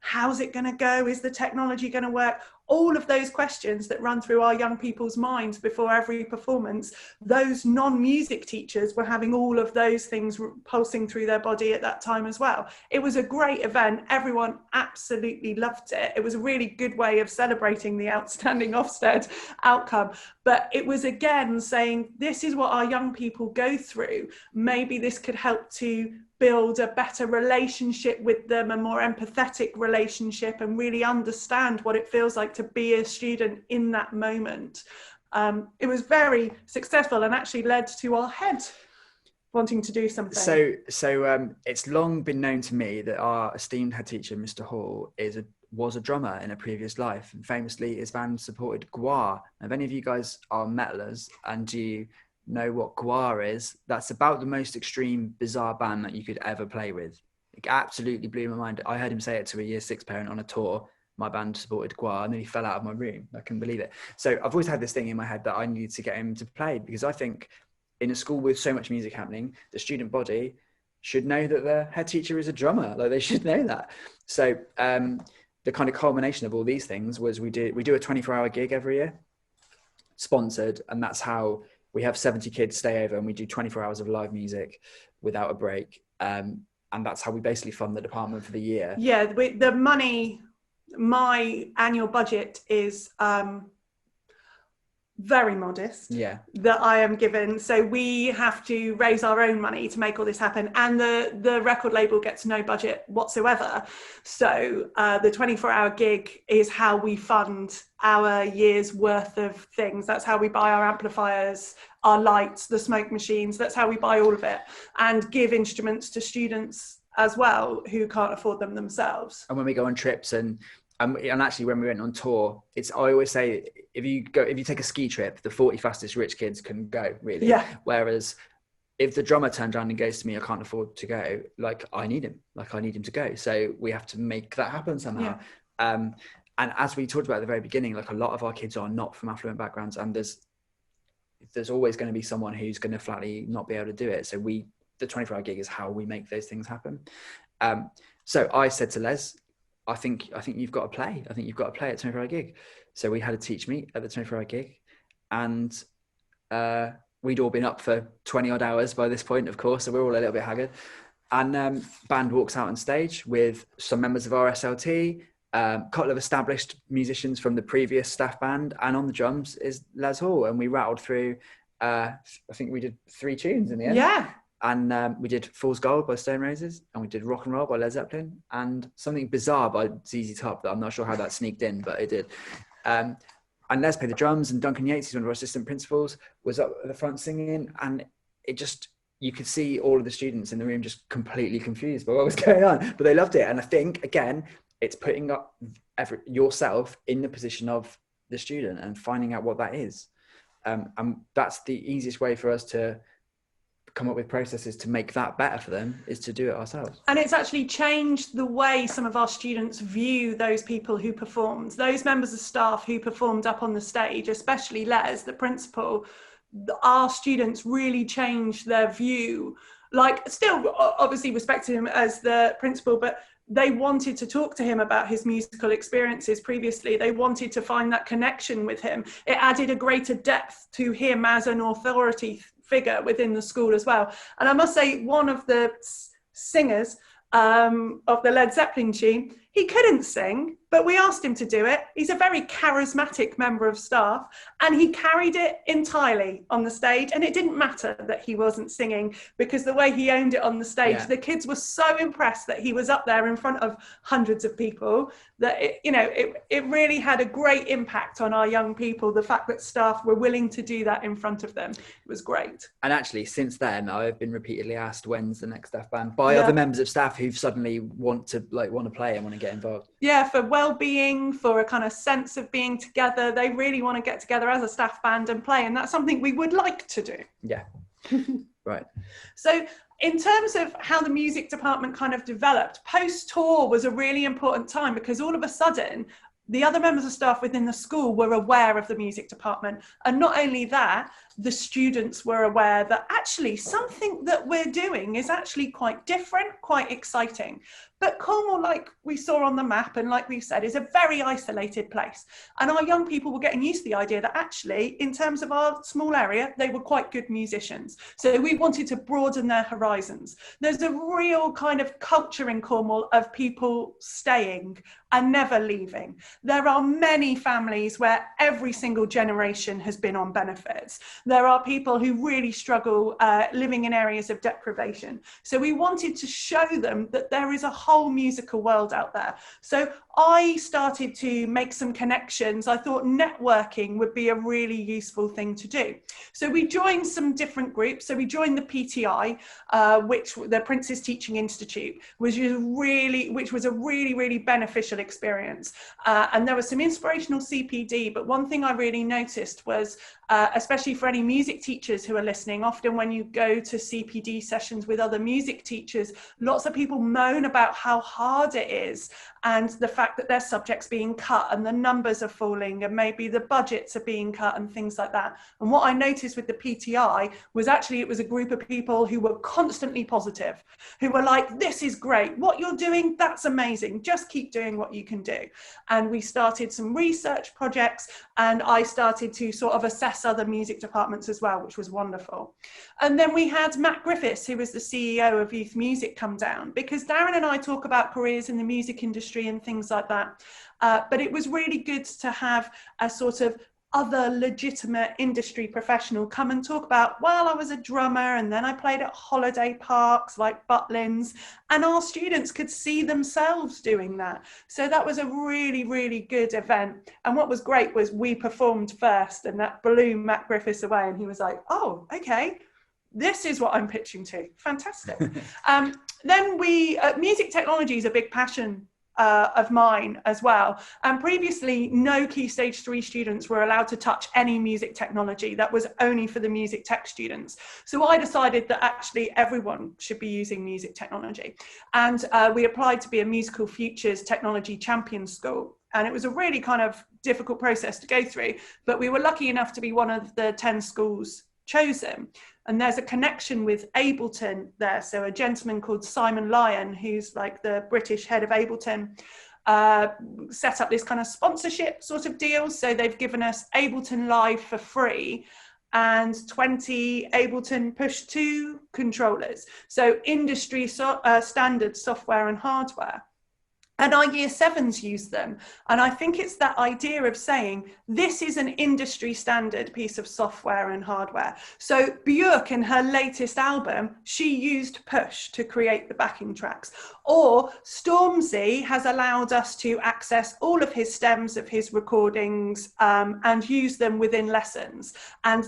How's it going to go? Is the technology going to work? All of those questions that run through our young people's minds before every performance, those non-music teachers were having all of those things pulsing through their body at that time as well. It was a great event. Everyone absolutely loved it. It was a really good way of celebrating the outstanding Ofsted outcome. But it was again saying, this is what our young people go through. Maybe this could help to build a better relationship with them, a more empathetic relationship, and really understand what it feels like to be a student in that moment. It was very successful and actually led to our head wanting to do something. So it's long been known to me that our esteemed head teacher, Mr. Hall, was a drummer in a previous life, and famously his band supported Gwar. Now, if any of you guys are metalers and you know what Gwar is, that's about the most extreme, bizarre band that you could ever play with. It absolutely blew my mind. I heard him say it to a year 6 parent on a tour. My band supported Gwar, and then he fell out of my room. I couldn't believe it. So I've always had this thing in my head that I needed to get him to play, because I think in a school with so much music happening, the student body should know that the head teacher is a drummer. Like, they should know that. So the kind of culmination of all these things was we do a 24-hour gig every year, sponsored, and that's how we have 70 kids stay over and we do 24 hours of live music without a break. And that's how we basically fund the department for the year. Yeah, the money, my annual budget is very modest, that I am given. So we have to raise our own money to make all this happen. And the record label gets no budget whatsoever. So the 24-hour gig is how we fund our year's worth of things. That's how we buy our amplifiers, our lights, the smoke machines. That's how we buy all of it and give instruments to students as well who can't afford them themselves. And when we go on trips and actually when we went on tour, I always say, if you take a ski trip, the 40 fastest rich kids can go, really. Yeah. Whereas if the drummer turns around and goes to me, I can't afford to go, like, I need him to go. So we have to make that happen somehow. Yeah. And as we talked about at the very beginning, like, a lot of our kids are not from affluent backgrounds, and there's always going to be someone who's going to flatly not be able to do it. So we the 24-hour gig is how we make those things happen. So I said to Les, I think you've got to play. I think you've got to play at 24-hour gig. So we had a teach meet at the 24-hour gig, and we'd all been up for 20 odd hours by this point, of course. So we're all a little bit haggard. And band walks out on stage with some members of our SLT, a couple of established musicians from the previous staff band, and on the drums is Les Hall. And we rattled through, I think we did 3 tunes in the end. Yeah. And we did Fool's Gold by Stone Roses, and we did Rock and Roll by Led Zeppelin, and Something Bizarre by ZZ Top that I'm not sure how that sneaked in, but it did. And Les played the drums, and Duncan Yates, who's one of our assistant principals, was up at the front singing, and it just, you could see all of the students in the room just completely confused by what was going on, but they loved it. And I think, again, it's putting up yourself in the position of the student and finding out what that is. And that's the easiest way for us to come up with processes to make that better for them, is to do it ourselves. And it's actually changed the way some of our students view those people who performed, those members of staff who performed up on the stage, especially Les, the principal. Our students really changed their view, like still obviously respected him as the principal, but they wanted to talk to him about his musical experiences previously. They wanted to find that connection with him. It added a greater depth to him as an authority figure within the school as well. And I must say, one of the singers of the Led Zeppelin tune, he couldn't sing, but we asked him to do it. He's a very charismatic member of staff, and he carried it entirely on the stage. And it didn't matter that he wasn't singing, because the way he owned it on the stage, the kids were so impressed that he was up there in front of hundreds of people, that it really had a great impact on our young people. The fact that staff were willing to do that in front of them, it was great. And actually, since then, I've been repeatedly asked when's the next staff band by other members of staff who suddenly want to play and want to get involved. Yeah, for well-being, for a kind of sense of being together. They really want to get together as a staff band and play, and that's something we would like to do. Yeah. Right. So in terms of how the music department kind of developed, post-tour was a really important time, because all of a sudden the other members of staff within the school were aware of the music department. And not only that, the students were aware that actually something that we're doing is actually quite different, quite exciting. But Cornwall, like we saw on the map and like we've said, is a very isolated place. And our young people were getting used to the idea that actually, in terms of our small area, they were quite good musicians. So we wanted to broaden their horizons. There's a real kind of culture in Cornwall of people staying and never leaving. There are many families where every single generation has been on benefits. There are people who really struggle living in areas of deprivation. So we wanted to show them that there is a whole musical world out there. So I started to make some connections. I thought networking would be a really useful thing to do. So we joined some different groups. So we joined the PTI, which the Prince's Teaching Institute, which was a really beneficial experience. And there was some inspirational CPD, but one thing I really noticed was, especially for any music teachers who are listening, often when you go to CPD sessions with other music teachers, lots of people moan about how hard it is, and the fact that their subjects being cut and the numbers are falling and maybe the budgets are being cut and things like that. And what I noticed with the PTI was actually it was a group of people who were constantly positive, who were like, this is great, what you're doing, that's amazing, just keep doing what you can do. And we started some research projects, and I started to sort of assess other music departments as well, which was wonderful. And then we had Matt Griffiths, who was the CEO of Youth Music, come down, because Darren and I talk about careers in the music industry and things like that. But it was really good to have a sort of other legitimate industry professional come and talk about, well, I was a drummer and then I played at holiday parks like Butlins, and our students could see themselves doing that. So that was a really good event. And what was great was we performed first, and that blew Matt Griffiths away, and he was like, oh, okay, this is what I'm pitching to. Fantastic. Then music technology is a big passion of mine as well. And previously, no Key Stage 3 students were allowed to touch any music technology. That was only for the music tech students. So I decided that actually everyone should be using music technology. And we applied to be a Musical Futures Technology Champion School. And it was a really kind of difficult process to go through, but we were lucky enough to be one of the 10 schools chosen. And there's a connection with Ableton there. So a gentleman called Simon Lyon, who's like the British head of Ableton, set up this kind of sponsorship sort of deal. So they've given us Ableton Live for free and 20 Ableton Push 2 controllers. So industry standard software and hardware. And our year sevens use them. And I think it's that idea of saying, this is an industry standard piece of software and hardware. So Björk, in her latest album, she used Push to create the backing tracks. Or Stormzy has allowed us to access all of his stems of his recordings and use them within lessons. And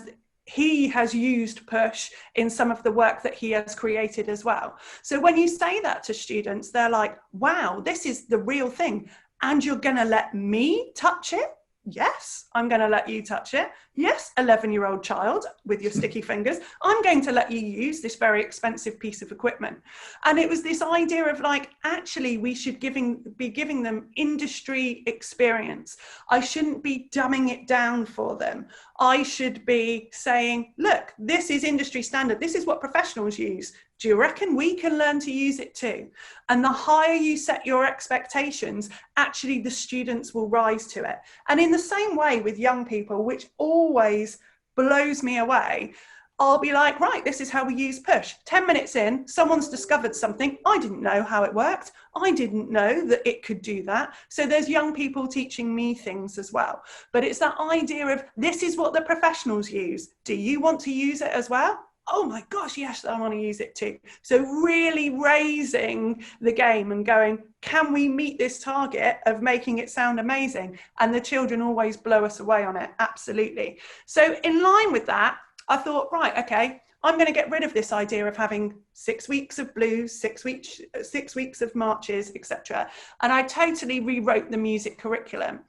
he has used Push in some of the work that he has created as well. So when you say that to students, they're like, wow, this is the real thing. And you're going to let me touch it? Yes, I'm going to let you touch it. Yes, 11-year-old child with your sticky fingers, I'm going to let you use this very expensive piece of equipment. And it was this idea of like, actually, we should be giving them industry experience. I shouldn't be dumbing it down for them. I should be saying, look, this is industry standard. This is what professionals use. Do you reckon we can learn to use it too? And the higher you set your expectations, actually the students will rise to it. And in the same way with young people, which always blows me away, I'll be like, right, this is how we use Push. 10 minutes in, someone's discovered something. I didn't know how it worked. I didn't know that it could do that. So there's young people teaching me things as well. But it's that idea of, this is what the professionals use. Do you want to use it as well? Oh my gosh, yes, I want to use it too. So really raising the game and going, can we meet this target of making it sound amazing? And the children always blow us away on it. Absolutely. So in line with that, I thought, right, okay, I'm going to get rid of this idea of having 6 weeks of blues, 6 weeks of marches, etc. And I totally rewrote the music curriculum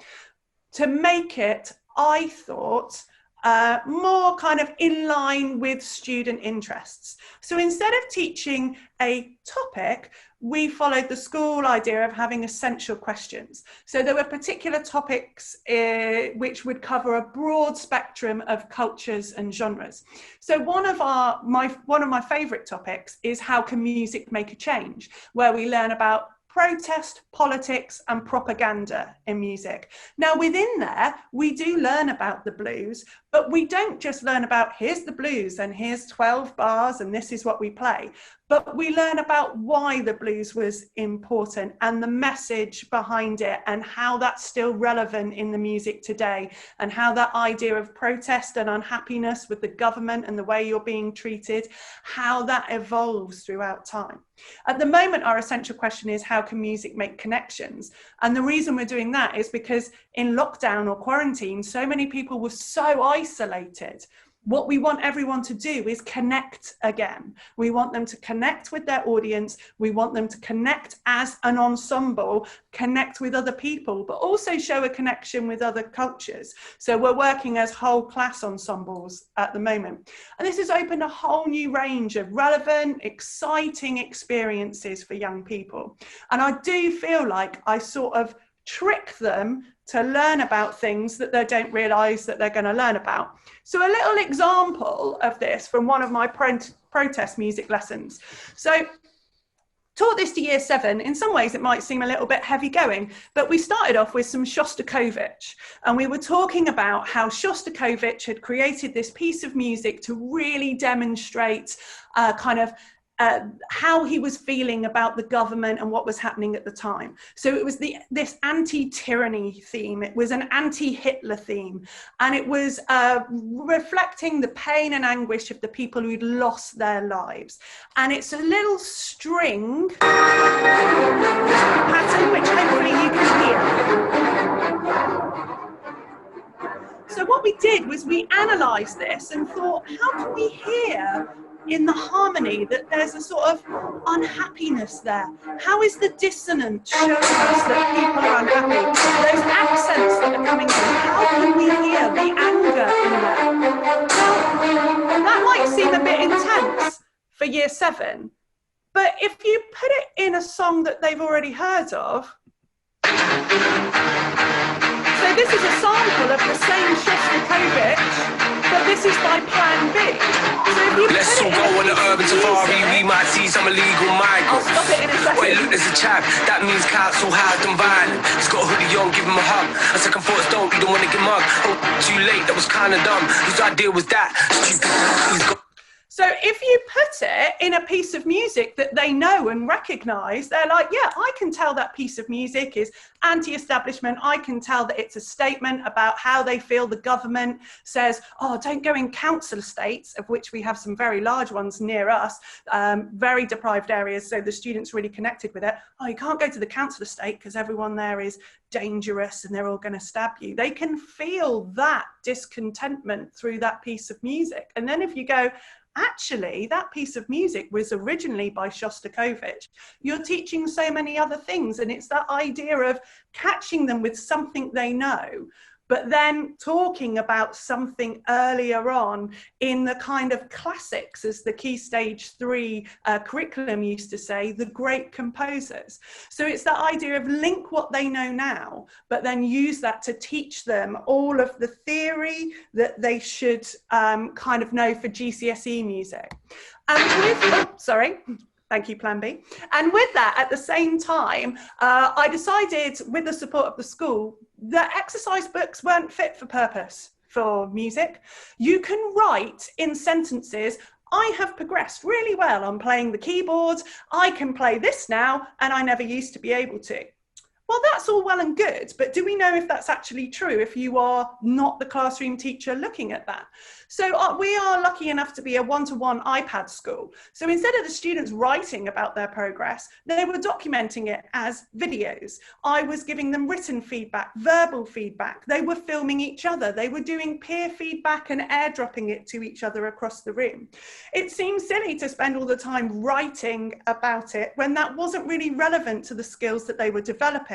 to make it, I thought, more kind of in line with student interests. So instead of teaching a topic, we followed the school idea of having essential questions. So there were particular topics which would cover a broad spectrum of cultures and genres. So one of my favorite topics is how can music make a change, where we learn about protest, politics, and propaganda in music. Now, within there, we do learn about the blues, but we don't just learn about here's the blues and here's 12 bars and this is what we play. But we learn about why the blues was important and the message behind it and how that's still relevant in the music today, and how that idea of protest and unhappiness with the government and the way you're being treated, how that evolves throughout time. At the moment, our essential question is, how can music make connections? And the reason we're doing that is because in lockdown or quarantine, so many people were so isolated. What we want everyone to do is connect again. We want them to connect with their audience. We want them to connect as an ensemble, connect with other people, but also show a connection with other cultures. So we're working as whole class ensembles at the moment. And this has opened a whole new range of relevant, exciting experiences for young people. And I do feel like I sort of trick them to learn about things that they don't realize that they're going to learn about. So a little example of this from one of my protest music lessons. So taught this to year 7. In some ways, it might seem a little bit heavy going, but we started off with some Shostakovich, and we were talking about how Shostakovich had created this piece of music to really demonstrate how he was feeling about the government and what was happening at the time. So it was this anti-tyranny theme. It was an anti-Hitler theme. And it was reflecting the pain and anguish of the people who'd lost their lives. And it's a little string pattern, which hopefully you can hear. So what we did was we analysed this and thought, how can we hear in the harmony that there's a sort of unhappiness there? How is the dissonance showing us that people are unhappy? Those accents that are coming in, how can we hear the anger in there? Now, that might seem a bit intense for year 7, but if you put it in a song that they've already heard of, so this is a sample of the same Shostakovich but this is by Plan B. So if you Let's all go on the urban safari, we might see some illegal I'll migrants. stop it in a second. Wait, look, there's a chap, that means council housed and violent. He's got a hoodie on, give him a hug. A second thoughts don't, you don't want to get mugged. Oh, too late, that was kind of dumb. Whose idea was that? Stupid, he's got... So if you put it in a piece of music that they know and recognize, they're like, yeah, I can tell that piece of music is anti-establishment. I can tell that it's a statement about how they feel the government says, oh, don't go in council estates, of which we have some very large ones near us, very deprived areas. So the students really connected with it. Oh, you can't go to the council estate because everyone there is dangerous and they're all going to stab you. They can feel that discontentment through that piece of music. And then if you go, actually, that piece of music was originally by Shostakovich. You're teaching so many other things, and it's that idea of catching them with something they know, but then talking about something earlier on in the kind of classics, as the Key Stage 3 curriculum used to say, the great composers. So it's that idea of link what they know now, but then use that to teach them all of the theory that they should kind of know for GCSE music. And thank you, Plan B. And with that, at the same time, I decided, with the support of the school, that exercise books weren't fit for purpose for music. You can write in sentences, I have progressed really well on playing the keyboards. I can play this now, and I never used to be able to. Well, that's all well and good, but do we know if that's actually true if you are not the classroom teacher looking at that? So we are lucky enough to be a one-to-one iPad school. So instead of the students writing about their progress, they were documenting it as videos. I was giving them written feedback, verbal feedback. They were filming each other. They were doing peer feedback and airdropping it to each other across the room. It seems silly to spend all the time writing about it when that wasn't really relevant to the skills that they were developing.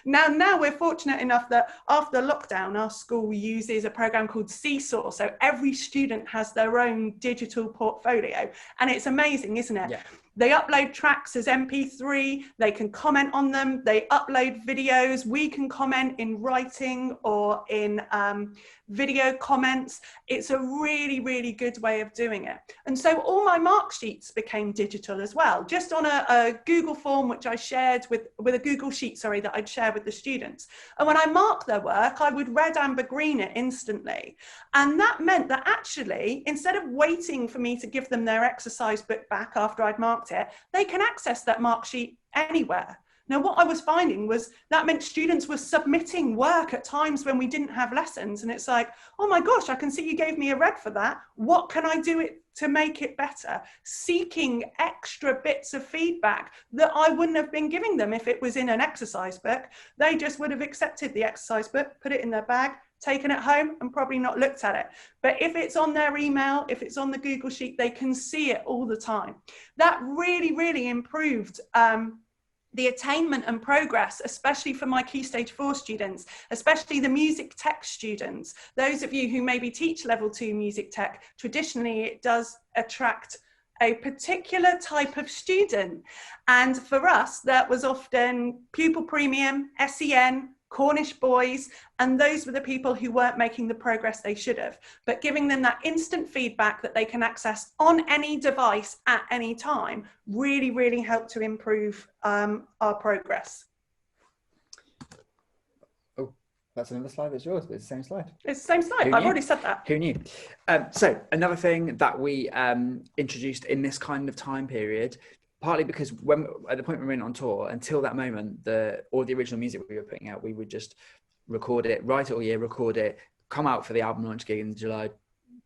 Now we're fortunate enough that after lockdown, our school uses a program called Seesaw. So every student has their own digital portfolio, and it's amazing, isn't it? Yeah. They upload tracks as MP3, they can comment on them, they upload videos, we can comment in writing or in video comments. It's a really, really good way of doing it. And so all my mark sheets became digital as well, just on a Google form, which I shared with a Google sheet, that I'd share with the students. And when I marked their work, I would red, amber, green it instantly. And that meant that actually, instead of waiting for me to give them their exercise book back after I'd marked it, they can access that mark sheet anywhere. Now, what I was finding was that meant students were submitting work at times when we didn't have lessons. And it's like, oh my gosh, I can see you gave me a red for that. What can I do to make it better? Seeking extra bits of feedback that I wouldn't have been giving them if it was in an exercise book. They just would have accepted the exercise book, put it in their bag, taken it home and probably not looked at it. But if it's on their email, if it's on the Google Sheet, they can see it all the time. That really, really improved the attainment and progress, especially for my Key Stage 4 students, especially the music tech students. Those of you who maybe teach level 2 music tech, traditionally it does attract a particular type of student. And for us, that was often pupil premium, SEN, Cornish boys, and those were the people who weren't making the progress they should have. But giving them that instant feedback that they can access on any device at any time really, really helped to improve our progress. Oh, that's another slide that's yours, but it's the same slide. It's the same slide. I've already said that. Who knew? So another thing that we introduced in this kind of time period, partly because when at the point we went on tour, until that moment, all the original music we were putting out, we would just record it, write it all year, record it, come out for the album launch gig in July,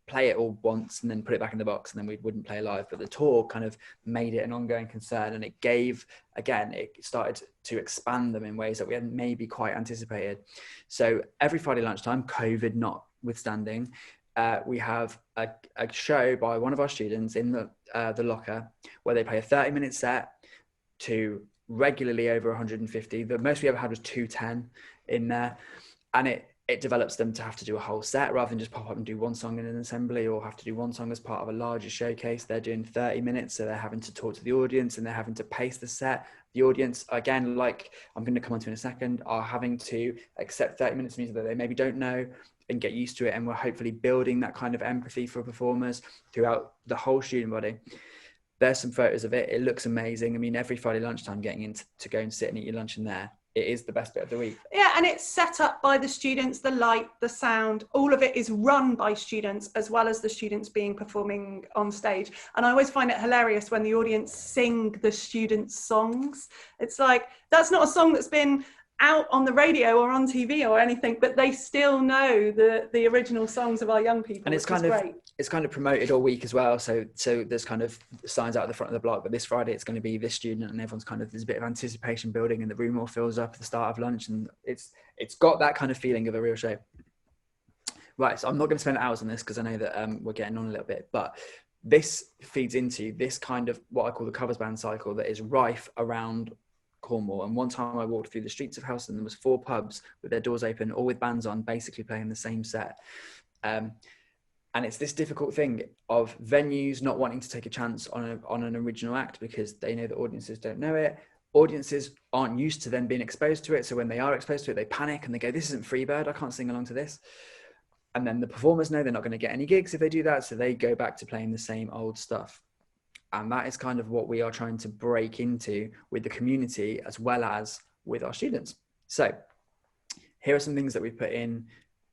play it all once, and then put it back in the box, and then we wouldn't play live. But the tour kind of made it an ongoing concern, and it gave, again, it started to expand them in ways that we hadn't maybe quite anticipated. So every Friday lunchtime, COVID notwithstanding, we have a show by one of our students in the locker where they play a 30-minute set to regularly over 150. The most we ever had was 210 in there, and it develops them to have to do a whole set rather than just pop up and do one song in an assembly or have to do one song as part of a larger showcase. They're doing 30 minutes, so they're having to talk to the audience and they're having to pace the set. The audience, again, like I'm going to come on to in a second, are having to accept 30 minutes of music that they maybe don't know. and get used to it. And we're hopefully building that kind of empathy for performers throughout the whole student body. There's some photos of it. It looks amazing. I mean, every Friday lunchtime, getting in to go and sit and eat your lunch in there, it is the best bit of the week. Yeah, and it's set up by the students, the light, the sound, all of it is run by students, as well as the students being performing on stage. And I always find it hilarious when the audience sing the students' songs. It's like, that's not a song that's been out on the radio or on TV or anything, but they still know the original songs of our young people. And it's kind of promoted all week as well. So there's kind of signs out at the front of the block, but this Friday it's going to be this student, and everyone's kind of, there's a bit of anticipation building, and the room all fills up at the start of lunch, and it's got that kind of feeling of a real show. Right, so I'm not going to spend hours on this because I know that we're getting on a little bit, but this feeds into this kind of what I call the covers band cycle that is rife around Cornwall. And one time I walked through the streets of Houston, there was 4 pubs with their doors open, all with bands on, basically playing the same set. And it's this difficult thing of venues not wanting to take a chance on an original act because they know that audiences don't know it. Audiences aren't used to them being exposed to it. So when they are exposed to it, they panic and they go, this isn't Freebird, I can't sing along to this. And then the performers know they're not going to get any gigs if they do that. So they go back to playing the same old stuff. And that is kind of what we are trying to break into with the community as well as with our students. So here are some things that we put in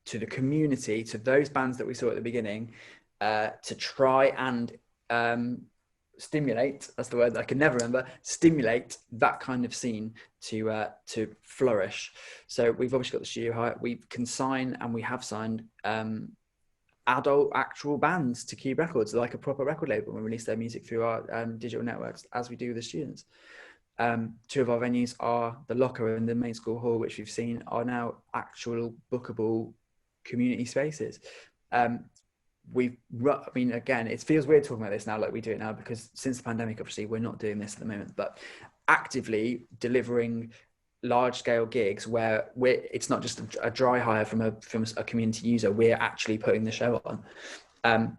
to the community, to those bands that we saw at the beginning, to try and stimulate, that's the word that I can never remember, stimulate that kind of scene to flourish. So we've obviously got the studio hire. We can sign, and we have signed adult actual bands to Qube Records, like a proper record label, and release their music through our digital networks as we do with the students. 2 of our venues are the Locker and the main school hall, which we've seen are now actual bookable community spaces. I mean, again, it feels weird talking about this now like we do it now, because since the pandemic, obviously we're not doing this at the moment, but actively delivering large scale gigs where it's not just a dry hire from a community user, we're actually putting the show on.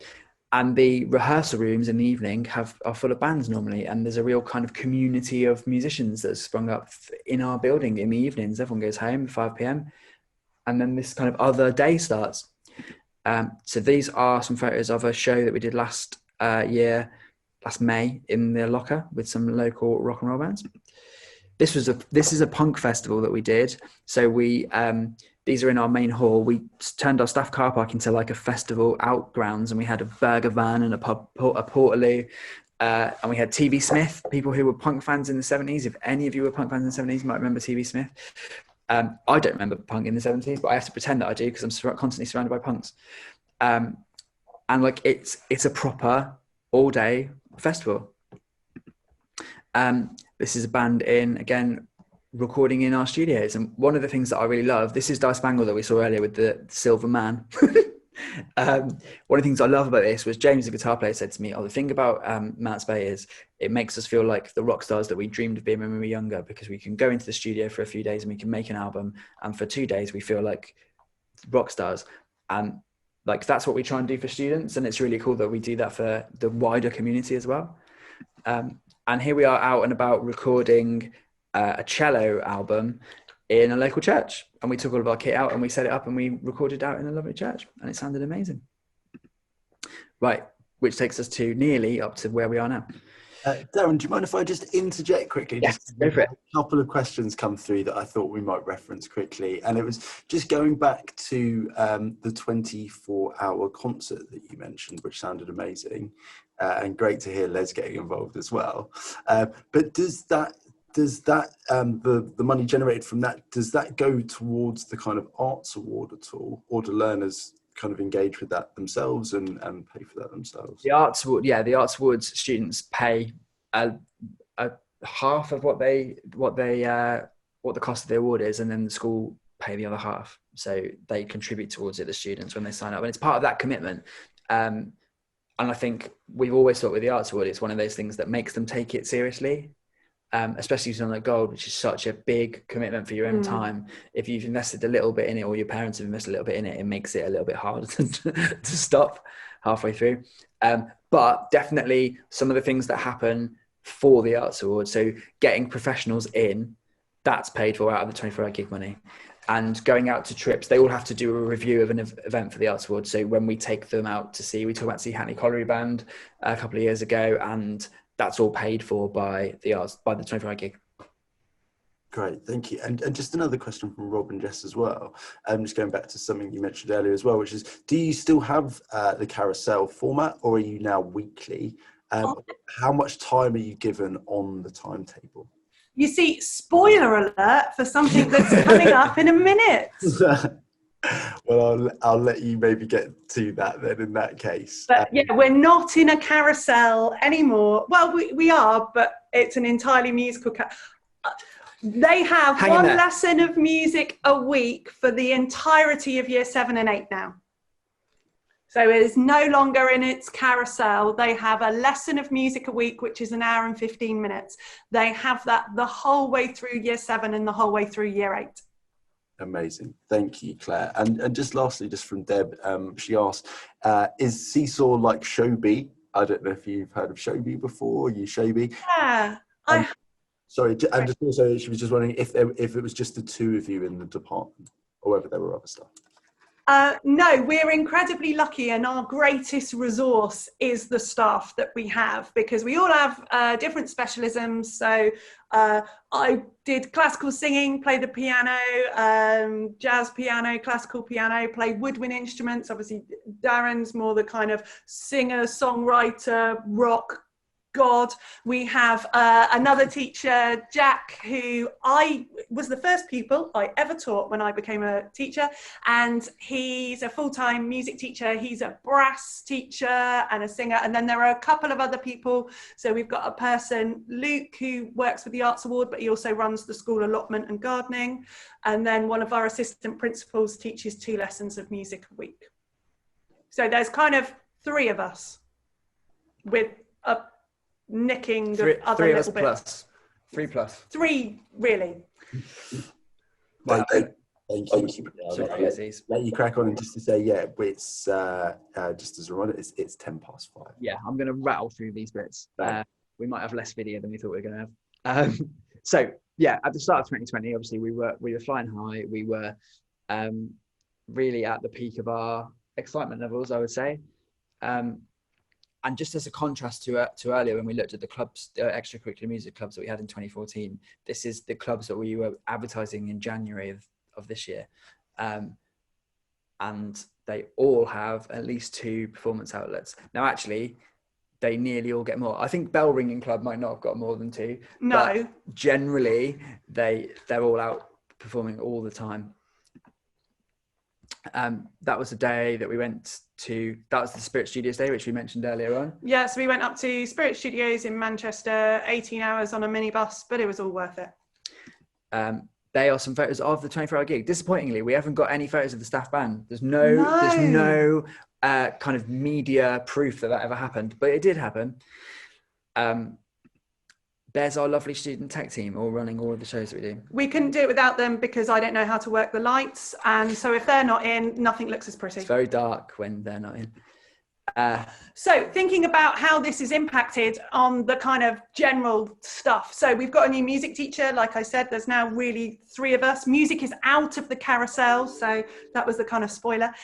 And the rehearsal rooms in the evening are full of bands normally, and there's a real kind of community of musicians that's sprung up in our building in the evenings. Everyone goes home at 5 p.m. and then this kind of other day starts. So these are some photos of a show that we did last May in the Locker with some local rock and roll bands. This is a punk festival that we did. So these are in our main hall. We turned our staff car park into like a festival outgrounds, and we had a burger van and a portaloo, and we had TV Smith, people who were punk fans in the 70s. If any of you were punk fans in the 70s, you might remember TV Smith. I don't remember punk in the 70s, but I have to pretend that I do because I'm constantly surrounded by punks. And like it's a proper all day festival. This is a band again, recording in our studios. And one of the things that I really love, this is Die Spangle that we saw earlier with the Silver Man. One of the things I love about this was James, the guitar player, said to me, the thing about Mount's Bay is it makes us feel like the rock stars that we dreamed of being when we were younger, because we can go into the studio for a few days and we can make an album, and for 2 days we feel like rock stars. And like that's what we try and do for students, and it's really cool that we do that for the wider community as well. And here we are out and about recording a cello album in a local church, and we took all of our kit out and we set it up and we recorded out in a lovely church, and it sounded amazing. Right, which takes us to nearly up to where we are now. Darren, do you mind if I just interject quickly? Yes, just go for it. A couple of questions come through that I thought we might reference quickly, and it was just going back to the 24-hour concert that you mentioned, which sounded amazing, and great to hear Les getting involved as well. But does that the money generated from that, does that go towards the kind of arts award at all, or do learners kind of engage with that themselves and pay for that themselves? The arts award, the arts awards students pay a half of what the cost of the award is, and then the school pay the other half. So they contribute towards it, the students, when they sign up, and it's part of that commitment. And I think we've always thought with the arts award, it's one of those things that makes them take it seriously. Especially something like gold, which is such a big commitment for your own time. If you've invested a little bit in it, or your parents have invested a little bit in it, it makes it a little bit harder to stop halfway through. But definitely some of the things that happen for the Arts Award, so getting professionals in that's paid for out of the 24-hour gig money. And going out to trips, they all have to do a review of an event for the Arts Award. So when we take them out to see, we talked about to see Hackney Colliery Band a couple of years ago, and that's all paid for by the 24-hour gig. Great, thank you. And just another question from Rob and Jess as well. Just going back to something you mentioned earlier as well, which is, do you still have the carousel format, or are you now weekly? How much time are you given on the timetable? You see, spoiler alert for something that's coming up in a minute. Well, I'll let you maybe get to that then in that case. But yeah, we're not in a carousel anymore. Well, we are, but it's an entirely musical. They have one lesson of music a week for the entirety of year 7 and 8 now. So it is no longer in its carousel. They have a lesson of music a week, which is an hour and 15 minutes. They have that the whole way through year 7 and the whole way through year 8. Amazing. Thank you, Claire. And just lastly, just from Deb, she asked, is Seesaw like Qube? I don't know if you've heard of Qube before. Are you Qube? Yeah. Sorry, and just also she was just wondering if it was just the two of you in the department, or whether there were other staff. No, we're incredibly lucky, and our greatest resource is the staff that we have, because we all have different specialisms. So I did classical singing, played the piano, jazz piano, classical piano, played woodwind instruments. Obviously, Darren's more the kind of singer, songwriter, rock god. We have another teacher, Jack, who I was the first pupil I ever taught when I became a teacher, and he's a full-time music teacher. He's a brass teacher and a singer, and then there are a couple of other people. So we've got a person, Luke, who works with the Arts Award, but he also runs the school allotment and gardening, and then one of our assistant principals teaches 2 lessons of music a week. So there's kind of 3 of us with a nicking the other three little bit. plus 3 plus 3 really. Well, thank you. Let you crack on, and just to say, yeah, it's just as a reminder, it's 5:10. Yeah, I'm going to rattle through these bits. We might have less video than we thought we were going to have. So yeah, at the start of 2020, obviously we were flying high. We were really at the peak of our excitement levels, I would say. And just as a contrast to earlier, when we looked at the clubs, the extracurricular music clubs that we had in 2014, this is the clubs that we were advertising in January of this year. And they all have at least 2 performance outlets. Now, actually, they nearly all get more. I think Bell Ringing Club might not have got more than 2. No. But generally, they're all out performing all the time. That was the day that we went to, that was the Spirit Studios day, which we mentioned earlier on. Yeah, so we went up to Spirit Studios in Manchester, 18 hours on a minibus, but it was all worth it. They are some photos of the 24-hour gig. Disappointingly, we haven't got any photos of the staff band. There's no kind of media proof that ever happened, but it did happen. There's our lovely student tech team all running all of the shows that we do. We couldn't do it without them because I don't know how to work the lights. And so if they're not in, nothing looks as pretty. It's very dark when they're not in. So thinking about how this is impacted on the kind of general stuff. So we've got a new music teacher. Like I said, there's now really 3 of us. Music is out of the carousel. So that was the kind of spoiler.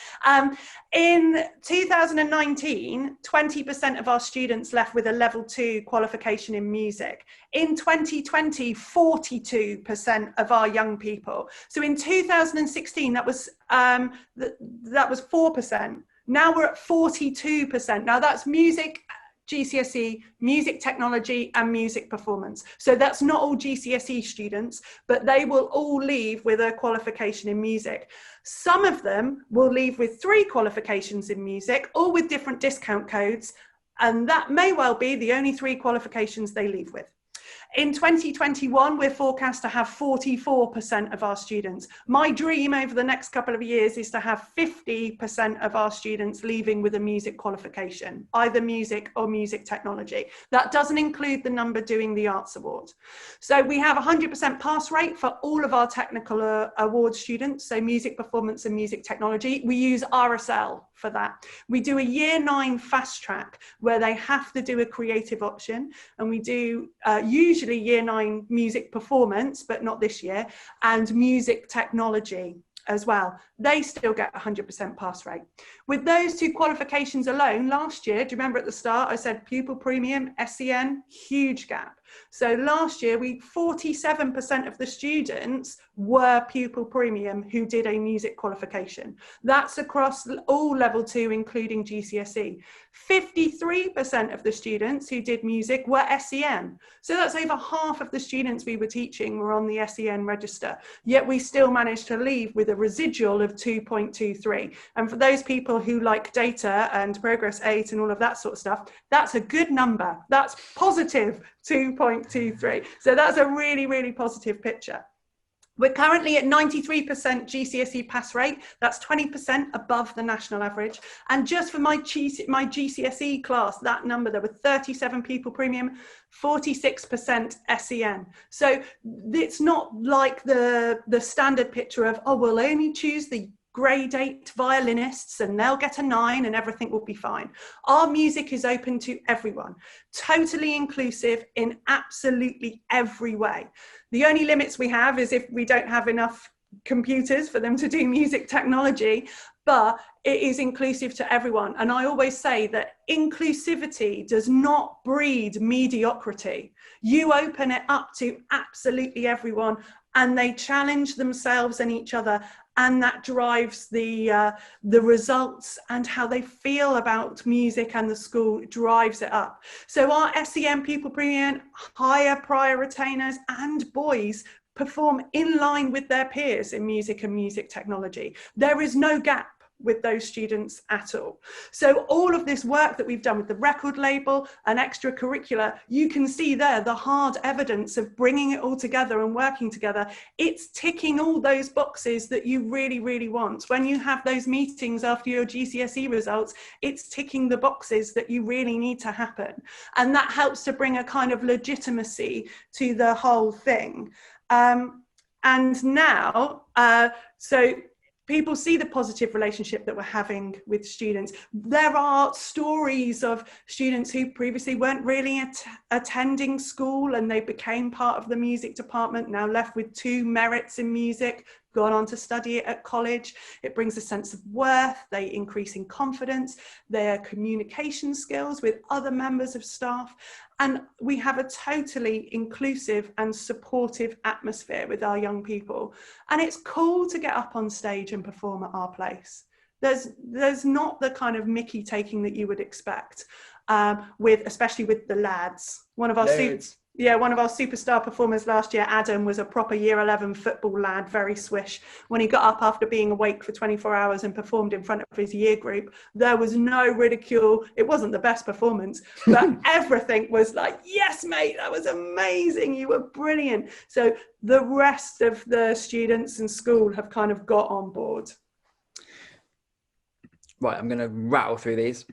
In 2019, 20% of our students left with a level 2 qualification in music. In 2020, 42% of our young people. So in 2016, that was 4%. Now we're at 42%. Now that's music, GCSE, music technology and music performance. So that's not all GCSE students, but they will all leave with a qualification in music. Some of them will leave with 3 qualifications in music, all with different discount codes. And that may well be the only 3 qualifications they leave with. In 2021, we're forecast to have 44% of our students. My dream over the next couple of years is to have 50% of our students leaving with a music qualification, either music or music technology. That doesn't include the number doing the Arts Award. So we have 100% pass rate for all of our technical award students, so music performance and music technology. We use RSL for that. We do a year 9 fast track where they have to do a creative option, and we do usually usually year 9 music performance, but not this year, and music technology as well. They still get 100% pass rate. With those 2 qualifications alone, last year, do you remember at the start, I said pupil premium, SEN, huge gap. So last year, 47% of the students were pupil premium who did a music qualification. That's across all level 2, including GCSE. 53% of the students who did music were SEN. So that's over half of the students we were teaching were on the SEN register. Yet we still managed to leave with a residual of 2.23. And for those people who like data and progress 8 and all of that sort of stuff, that's a good number. That's positive 2.23. So that's a really, really positive picture. We're currently at 93% GCSE pass rate. That's 20% above the national average. And just for my GCSE class, that number, there were 37 pupil premium, 46% SEN. So it's not like the standard picture of, oh, we'll only choose the grade 8 violinists and they'll get a 9 and everything will be fine. Our music is open to everyone, totally inclusive in absolutely every way. The only limits we have is if we don't have enough computers for them to do music technology, but it is inclusive to everyone. And I always say that inclusivity does not breed mediocrity. You open it up to absolutely everyone and they challenge themselves and each other, and that drives the results, and how they feel about music and the school drives it up. So our SEN pupil premium, higher prior retainers and boys perform in line with their peers in music and music technology. There is no gap with those students at all. So all of this work that we've done with the record label and extracurricular, you can see there the hard evidence of bringing it all together and working together. It's ticking all those boxes that you really, really want. When you have those meetings after your GCSE results, it's ticking the boxes that you really need to happen. And that helps to bring a kind of legitimacy to the whole thing. And now, so people see the positive relationship that we're having with students. There are stories of students who previously weren't really attending school and they became part of the music department, now left with 2 merits in music, gone on to study it at college. It brings a sense of worth, they increase in confidence, their communication skills with other members of staff. And we have a totally inclusive and supportive atmosphere with our young people. And it's cool to get up on stage and perform at our place. There's not the kind of Mickey taking that you would expect, especially with the lads. One of our superstar performers last year, Adam, was a proper year 11 football lad, very swish. When he got up after being awake for 24 hours and performed in front of his year group, there was no ridicule. It wasn't the best performance, but everything was like, yes, mate, that was amazing. You were brilliant. So the rest of the students in school have kind of got on board. Right, I'm going to rattle through these.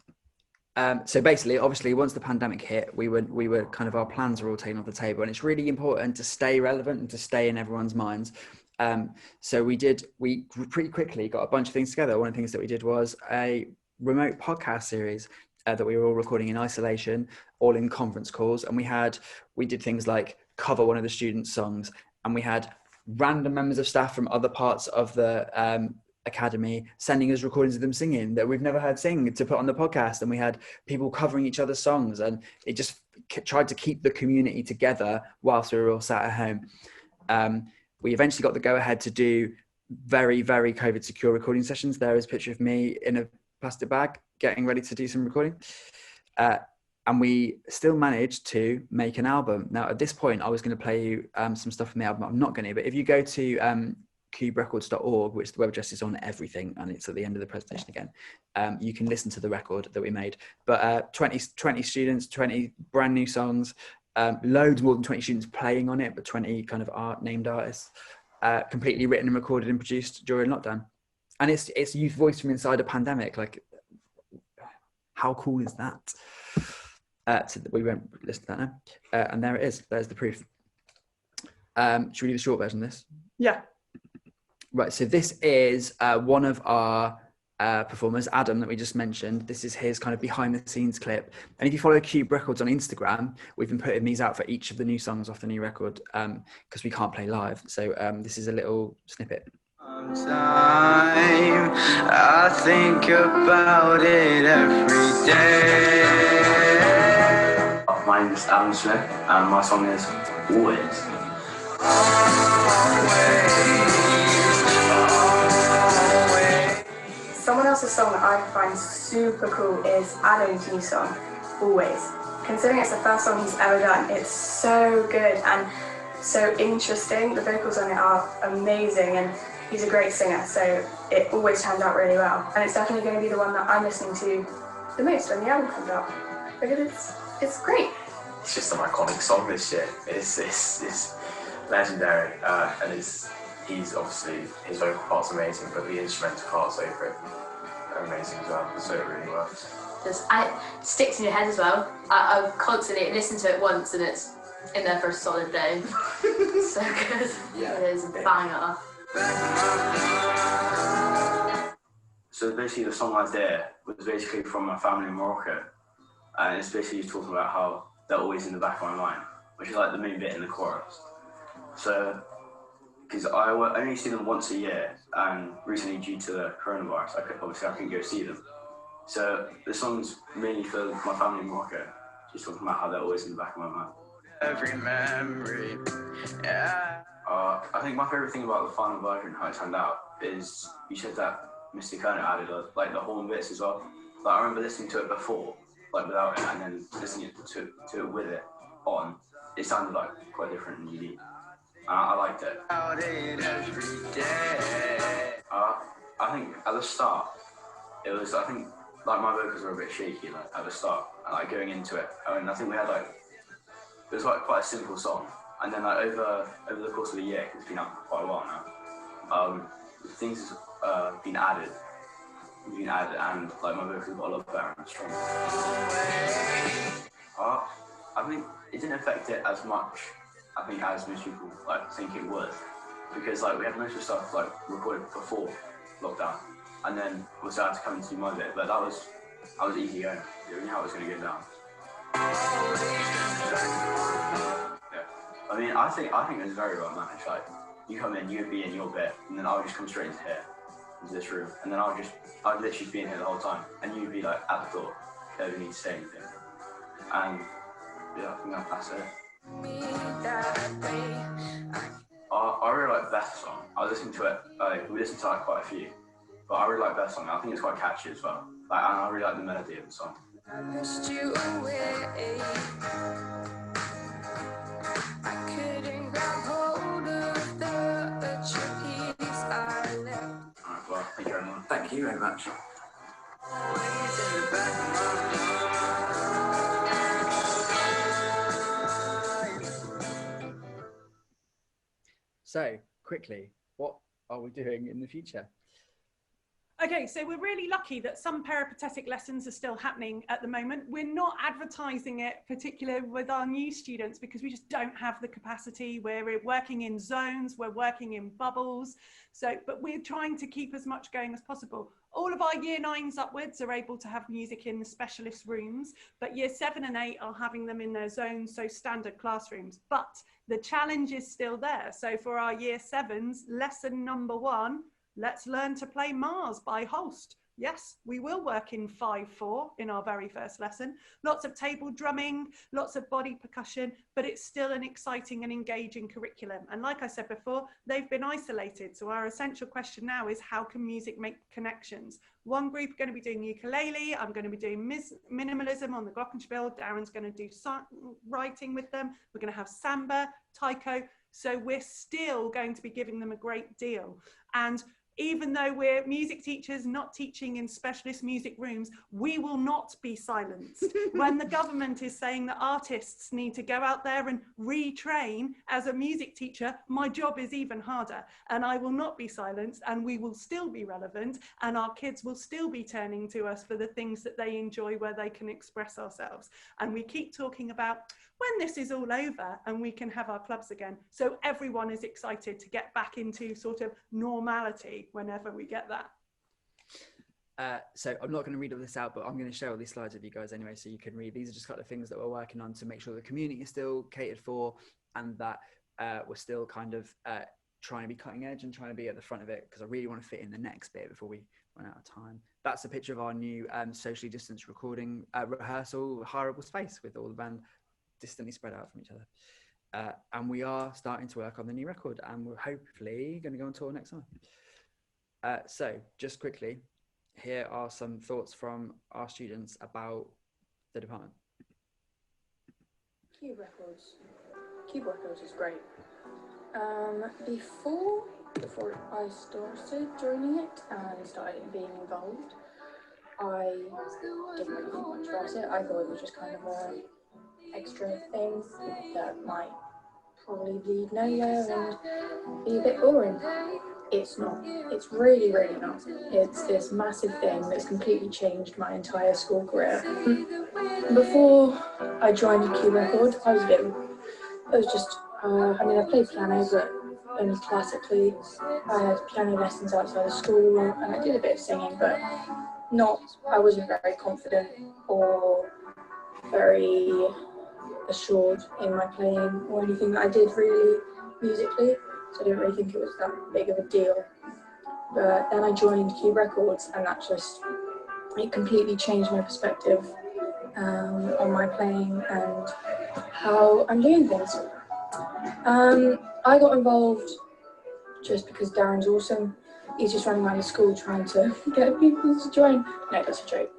So basically, obviously, once the pandemic hit, we were kind of, our plans were all taken off the table, and it's really important to stay relevant and to stay in everyone's minds. So we pretty quickly got a bunch of things together. One of the things that we did was a remote podcast series that we were all recording in isolation, all in conference calls. And we did things like cover one of the students' songs, and we had random members of staff from other parts of the academy sending us recordings of them singing that we've never heard sing to put on the podcast. And we had people covering each other's songs, and it just tried to keep the community together whilst we were all sat at home. We eventually got the go ahead to do very, very COVID secure recording sessions. There is a picture of me in a plastic bag getting ready to do some recording. And we still managed to make an album. Now, at this point, I was going to play you some stuff from the album. I'm not going to, but if you go to QubeRecords.org, which the web address is on everything, and it's at the end of the presentation again, you can listen to the record that we made. But 20 students, 20 brand new songs, loads more than 20 students playing on it, but 20 kind of named artists, completely written and recorded and produced during lockdown. And it's youth voice from inside a pandemic. Like, how cool is that? So we won't listen to that now. And there it is. There's the proof. Should we do the short version of this? Yeah. Right, so this is one of our performers, Adam, that we just mentioned. This is his kind of behind the scenes clip. And if you follow Qube Records on Instagram, we've been putting these out for each of the new songs off the new record because we can't play live. So this is a little snippet. Time, I think about it every day. My name is Adam Smith and my song is Always. Someone else's song that I find super cool is Adam's new song, Always. Considering it's the first song he's ever done, it's so good and so interesting. The vocals on it are amazing and he's a great singer, so it always turns out really well. And it's definitely going to be the one that I'm listening to the most when the album comes out, because it's great. It's just an iconic song this year. It's legendary, and he's obviously, his vocal part's amazing, but the instrumental parts over it are amazing as well, so it really works. It sticks in your head as well. I've constantly listened to it once and it's in there for a solid day. So good. Yeah. It is a banger. So basically the song idea was basically from my family in Morocco, and it's basically just talking about how they're always in the back of my mind, which is like the main bit in the chorus. So, because I only see them once a year, and recently due to the coronavirus, I couldn't go see them. So the song's mainly for my family in Morocco, just talking about how they're always in the back of my mind. Every memory, yeah. I think my favourite thing about the final version, how it turned out, is you said that Mr. Kerner added like the horn bits as well. Like I remember listening to it before, like without it, and then listening to it with it on. It sounded like quite different and unique. I liked it. I think at the start, it was, I think like my vocals were a bit shaky like at the start, like going into it. I mean, I think we had like, it was like quite a simple song. And then like over the course of the year, because it's been out for quite a while now, things have been added, and like my vocals got a lot better and stronger. I think it didn't affect it as much, I think, as most people like think it would, because like we had most of the stuff like recorded before lockdown, and then we had to come and do my bit, but that was easy going. You knew how it was going to go down. I mean, I think it was very well managed. Like, you come in, you would be in your bit, and then I would just come straight into this room, and then I'd literally be in here the whole time, and you'd be like at the door, you don't need to say anything. And yeah, I think that's it. I really like Beth's song. I was listening to it, we listened to like quite a few, but I really like Beth's song. I think it's quite catchy as well. Like, and I really like the melody of the song. I pushed you away. I couldn't grab hold of the trees I left. Alright, well, thank you very much. Thank you very much. Always in the back of my mind. So, quickly, what are we doing in the future? Okay, so we're really lucky that some peripatetic lessons are still happening at the moment. We're not advertising it particularly with our new students because we just don't have the capacity. We're working in zones, we're working in bubbles. But we're trying to keep as much going as possible. All of our year 9s upwards are able to have music in the specialist rooms, but year 7 and 8 are having them in their zones, so standard classrooms. But the challenge is still there. So for our year 7s, lesson number 1, let's learn to play Mars by Holst. Yes, we will work in 5/4 in our very first lesson. Lots of table drumming, lots of body percussion, but it's still an exciting and engaging curriculum. And like I said before, they've been isolated. So our essential question now is how can music make connections? One group are going to be doing ukulele. I'm going to be doing minimalism on the glockenspiel. Darren's going to do writing with them. We're going to have samba, taiko. So we're still going to be giving them a great deal. And even though we're music teachers not teaching in specialist music rooms, we will not be silenced. When the government is saying that artists need to go out there and retrain, as a music teacher, my job is even harder. And I will not be silenced, and we will still be relevant, and our kids will still be turning to us for the things that they enjoy, where they can express ourselves. And we keep talking about when this is all over and we can have our clubs again. So everyone is excited to get back into sort of normality whenever we get that. So I'm not going to read all this out, but I'm going to share all these slides with you guys anyway, so you can read. These are just kind of things that we're working on to make sure the community is still catered for, and that we're still kind of trying to be cutting edge and trying to be at the front of it, because I really want to fit in the next bit before we run out of time. That's a picture of our new socially distanced recording rehearsal hireable space with all the band distantly spread out from each other. And we are starting to work on the new record, and we're hopefully going to go on tour next summer. So just quickly, here are some thoughts from our students about the department. Qube Records. Qube Records is great. Before I started joining it and started being involved, I didn't really think much about it. I thought it was just kind of a extra thing that might probably lead nowhere and be a bit boring. It's not. It's really, really not. It's this massive thing that's completely changed my entire school career. Before I joined Qube Records, I was just, I mean, I played piano, but only classically. I had piano lessons outside of school, and I did a bit of singing, but I wasn't very confident or very assured in my playing or anything that I did really musically, so I didn't really think it was that big of a deal. But then I joined Qube Records, and it completely changed my perspective on my playing and how I'm doing things. I got involved just because Darren's awesome. He's just running around the school trying to get people to join. No, that's a joke.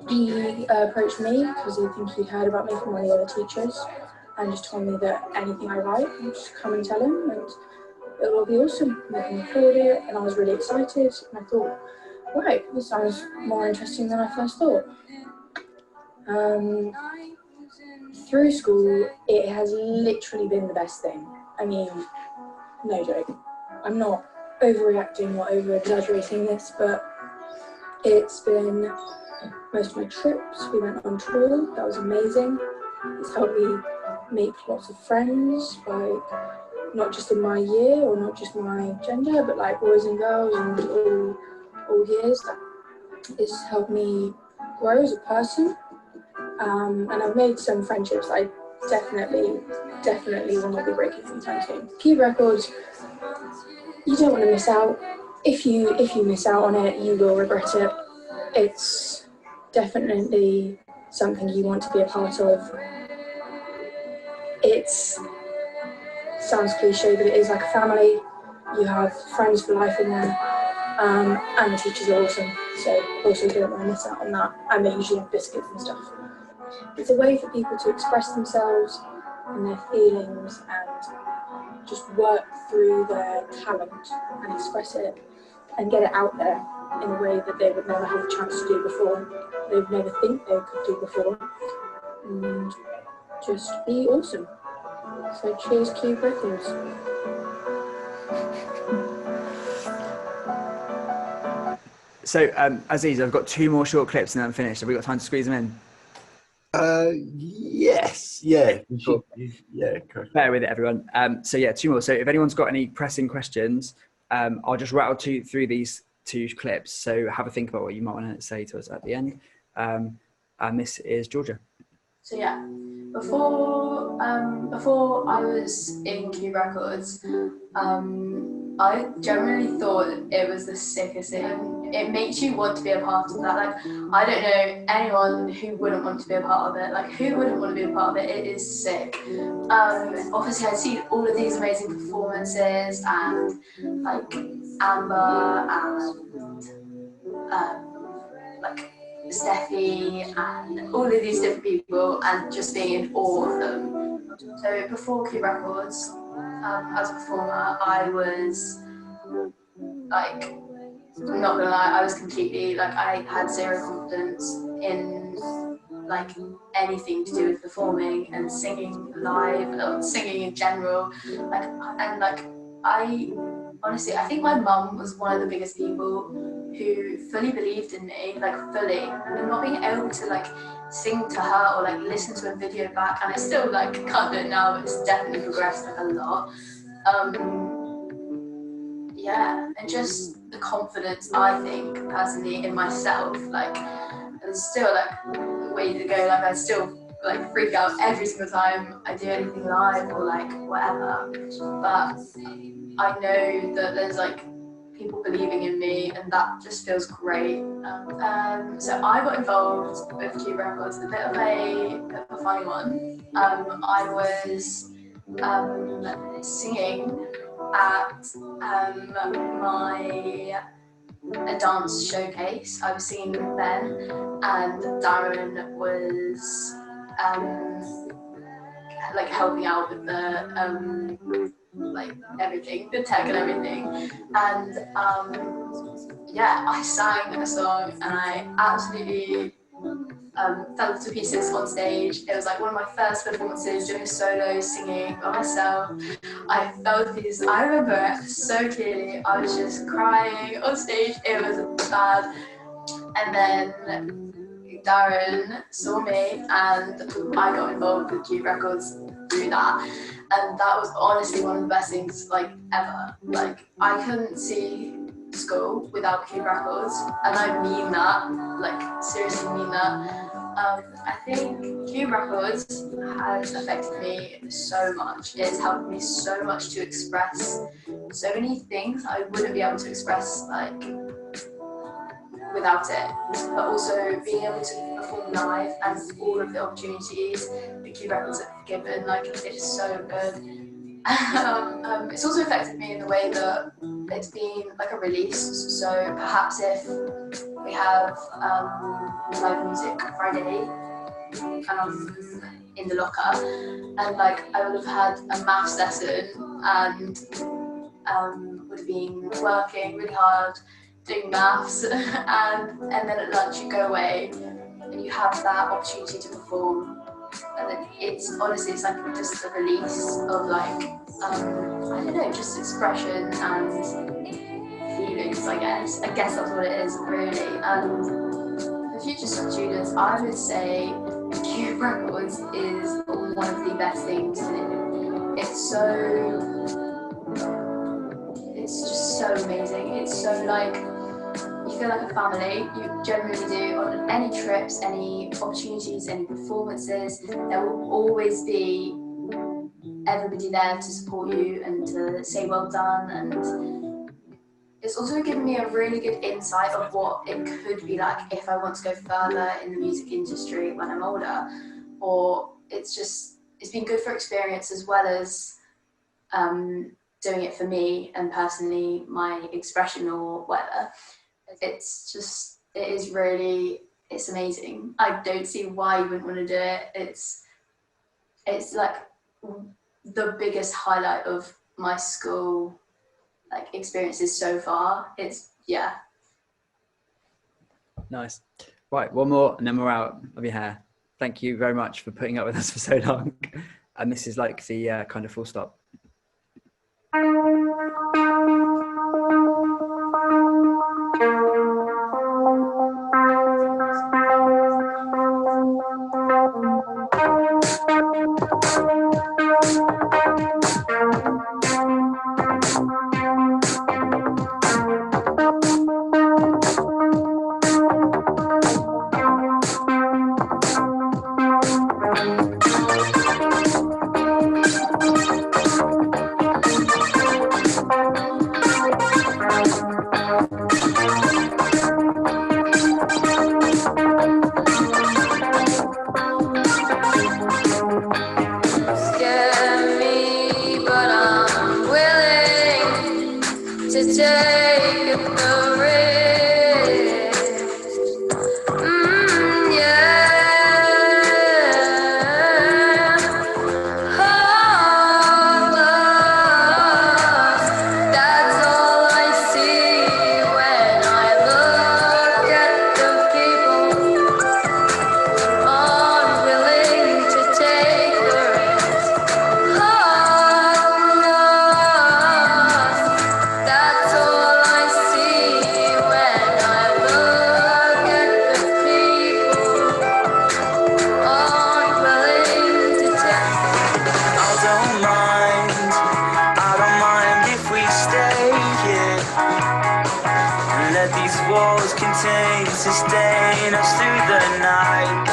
He approached me because he think he'd heard about me from one of the other teachers, and just told me that anything I write, I'll just come and tell him, and it'll all be awesome. We can record it, and I was really excited. And I thought, right, this sounds more interesting than I first thought. Through school, it has literally been the best thing. I mean, no joke. I'm not overreacting or over-exaggerating this, but it's been most of my trips. We went on tour, that was amazing. It's helped me make lots of friends, like not just in my year or not just my gender, but like boys and girls and all years. It's helped me grow as a person, and I've made some friendships I definitely will not be breaking anytime soon. Qube Records, you don't want to miss out. If you miss out on it, you will regret it. It's definitely something you want to be a part of. It sounds cliche, but it is like a family. You have friends for life in there, and the teachers are awesome. So also don't want to miss out on that. And they usually have biscuits and stuff. It's a way for people to express themselves and their feelings and just work through their talent and express it and get it out there in a way that they would never have a chance to do before. They would never think they could do before. And just be awesome. So cheers, Qube Records. So Aziz, I've got 2 more short clips and then I'm finished. Have we got time to squeeze them in? Yes, yeah. Cool. Yeah, correct. Bear with it, everyone. So yeah, 2 more. So if anyone's got any pressing questions, I'll just rattle through these 2 clips. So have a think about what you might want to say to us at the end. And this is Georgia. So yeah, before I was in Qube Records, I generally thought it was the sickest thing. It makes you want to be a part of that. Like, I don't know anyone who wouldn't want to be a part of it. Like, who wouldn't want to be a part of it? It is sick. Obviously, I'd seen all of these amazing performances and like Amber and like Steffi and all of these different people, and just being in awe of them. So before Qube Records, as a performer, I was like, I'm not gonna lie, I was completely like, I had 0 confidence in like anything to do with performing and singing live or singing in general. Like, and like, I think my mum was one of the biggest people who fully believed in me, like fully, and not being able to like sing to her or like listen to a video back, and I still like can't do it now, but it's definitely progressed a lot. yeah, and just the confidence I think personally in myself, like, there's still like way to go, like I still like freak out every single time I do anything live or like whatever, but I know that there's like people believing in me, and that just feels great. So I got involved with Qube Records, a bit of a funny one. I was singing at a dance showcase. I was singing with Ben, and Darren was like helping out with the like everything, the tech and everything, and yeah, I sang a song and I absolutely fell to pieces on stage. It was like one of my first performances, doing a solo singing by myself. I fell to pieces. I remember it so clearly. I was just crying on stage. It was bad. And then Darren saw me and I got involved with Qube Records through that. And that was honestly one of the best things like ever. Like, I couldn't see school without Qube Records, and I mean that, like seriously mean that. I think Qube Records has affected me so much. It's helped me so much to express so many things I wouldn't be able to express like without it, but also being able to perform live and all of the opportunities that Qube Records have given, like it's so good. It's also affected me in the way that it's been like a release, so perhaps if we have live music Friday kind of in the locker, and like I would have had a maths lesson and would have been working really hard doing maths, and then at lunch you go away and you have that opportunity to perform, and then it's honestly it's like just a release of like I don't know, just expression and feelings. I guess that's what it is really. And for future students, I would say Qube Records is one of the best things to do. It's just so amazing. It's so like, you feel like a family. You generally do on any trips, any opportunities, any performances. There will always be everybody there to support you and to say well done. And it's also given me a really good insight of what it could be like if I want to go further in the music industry when I'm older. Or it's been good for experience as well as doing it for me and personally my expression or whatever. It is amazing. I don't see why you wouldn't want to do it. It's like the biggest highlight of my school like experiences so far. It's Nice. Right, one more and then we're out of your hair. Thank you very much for putting up with us for so long. And this is like the kind of full stop. That's all sustain us through the night.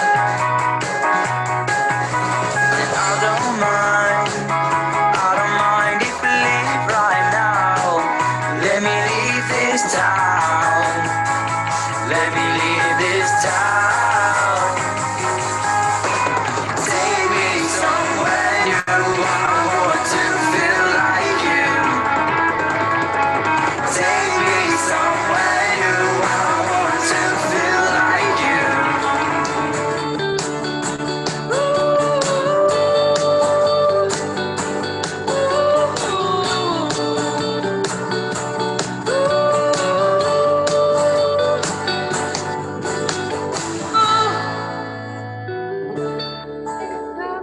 And I don't mind if we leave right now. Let me leave this town. Let me leave this town. Take me somewhere new. I want to feel like you. Take me somewhere new. I want to feel like you.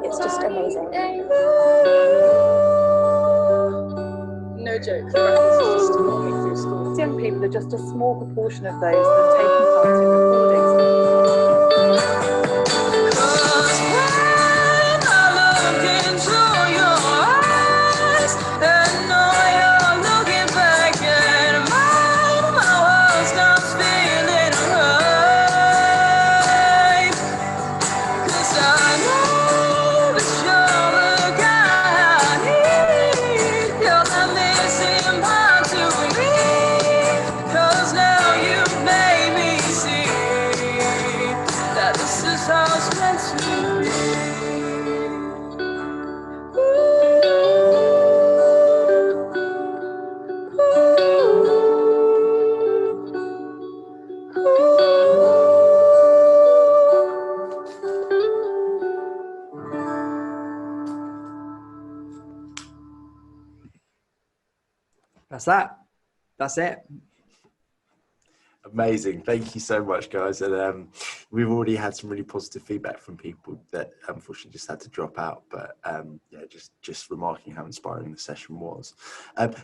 It's just amazing. No joke, Qube Records is just walking through schools. Young people are just a small proportion of those that are taking part in recordings. Cause when I look into your eyes, and know you're looking back at mine, my world stops feeling right. Cause I know that you're the guy I need. You're the missing part to me. Cause now you made me see that this is how it's meant to be. That's that. That's it. Amazing. Thank you so much, guys. And we've already had some really positive feedback from people that unfortunately just had to drop out. But yeah, just remarking how inspiring the session was.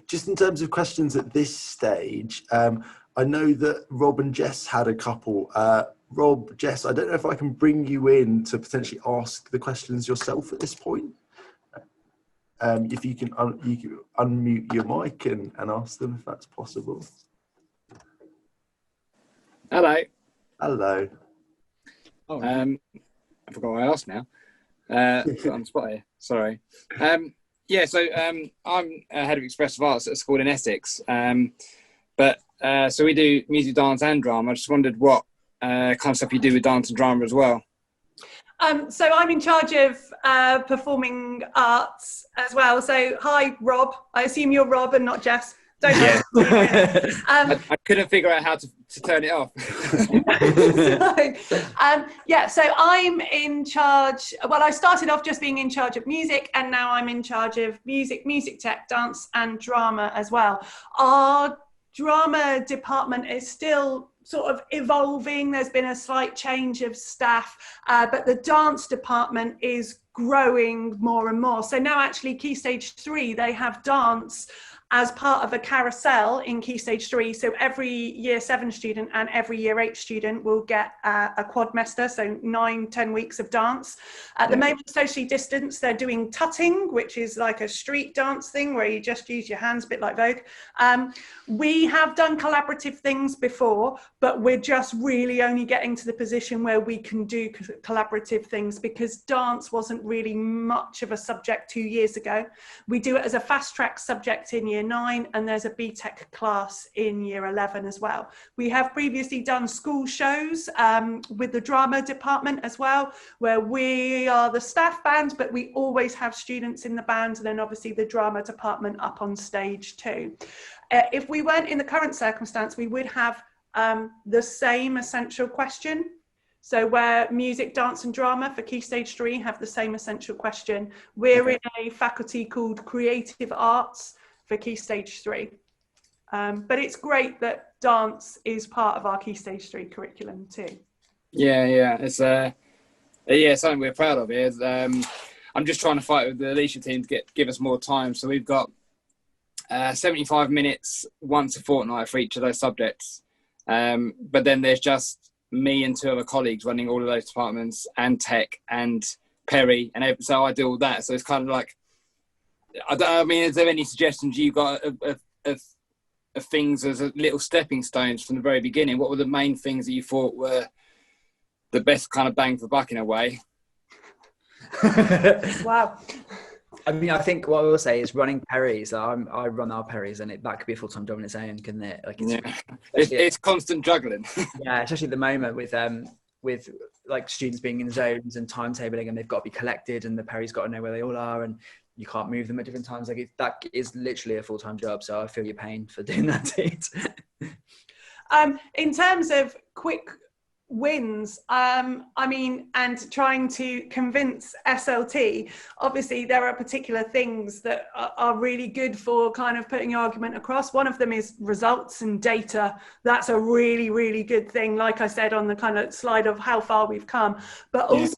Just in terms of questions at this stage, I know that Rob and Jess had a couple. Rob, Jess, I don't know if I can bring you in to potentially ask the questions yourself at this point. If you can unmute your mic and ask them if that's possible. Hello. Hello. I forgot what I asked now. Put on the spot here. Sorry. Yeah, so I'm head of expressive arts at a school in Essex. So we do music, dance, and drama. I just wondered what kind of stuff you do with dance and drama as well. So I'm in charge of performing arts as well. So hi, Rob. I assume you're Rob and not Jess. Don't know. Yeah. I couldn't figure out how to turn it off. So I'm in charge. Well, I started off just being in charge of music, and now I'm in charge of music tech, dance, and drama as well. Our drama department is still sort of evolving. There's been a slight change of staff, but the dance department is growing more and more. So now actually Key Stage 3, they have dance as part of a carousel in Key Stage 3. So every Year 7 student and every Year 8 student will get a quadmester, so 9-10 weeks of dance. At the moment, socially distanced, they're doing tutting, which is like a street dance thing where you just use your hands, a bit like Vogue. We have done collaborative things before, but we're just really only getting to the position where we can do collaborative things because dance wasn't really much of a subject 2 years ago. We do it as a fast track subject in Year 9, and there's a BTEC class in Year 11 as well. We have previously done school shows with the drama department as well, where we are the staff band, but we always have students in the band, and then obviously the drama department up on stage too. If we weren't in the current circumstance, we would have the same essential question. So where music, dance and drama for Key Stage 3 have the same essential question, we're in a faculty called Creative Arts for Key Stage 3. But it's great that dance is part of our Key Stage 3 curriculum too. Yeah, it's something we're proud of here. I'm just trying to fight with the leadership team to give us more time. So we've got 75 minutes once a fortnight for each of those subjects. But then there's just me and 2 other colleagues running all of those departments and tech and Perry. And so I do all that. So it's kind of like, I mean, is there any suggestions you got of of things as a little stepping stones from the very beginning. What were the main things that you thought were the best kind of bang for buck in a way? Wow. I mean, I think what I will say is running Perry's. I run our Perry's, and that could be a full-time job on its own, couldn't it? Like, it's constant juggling. Yeah, especially at the moment with like students being in zones and timetabling, and they've got to be collected, and the Perry's got to know where they all are, and you can't move them at different times. Like, that is literally a full-time job. So I feel your pain for doing that, Tate. In terms of quick wins, I mean, and trying to convince SLT, obviously there are particular things that are really good for kind of putting your argument across. One of them is results and data. That's a really, really good thing, like I said on the kind of slide of how far we've come, but also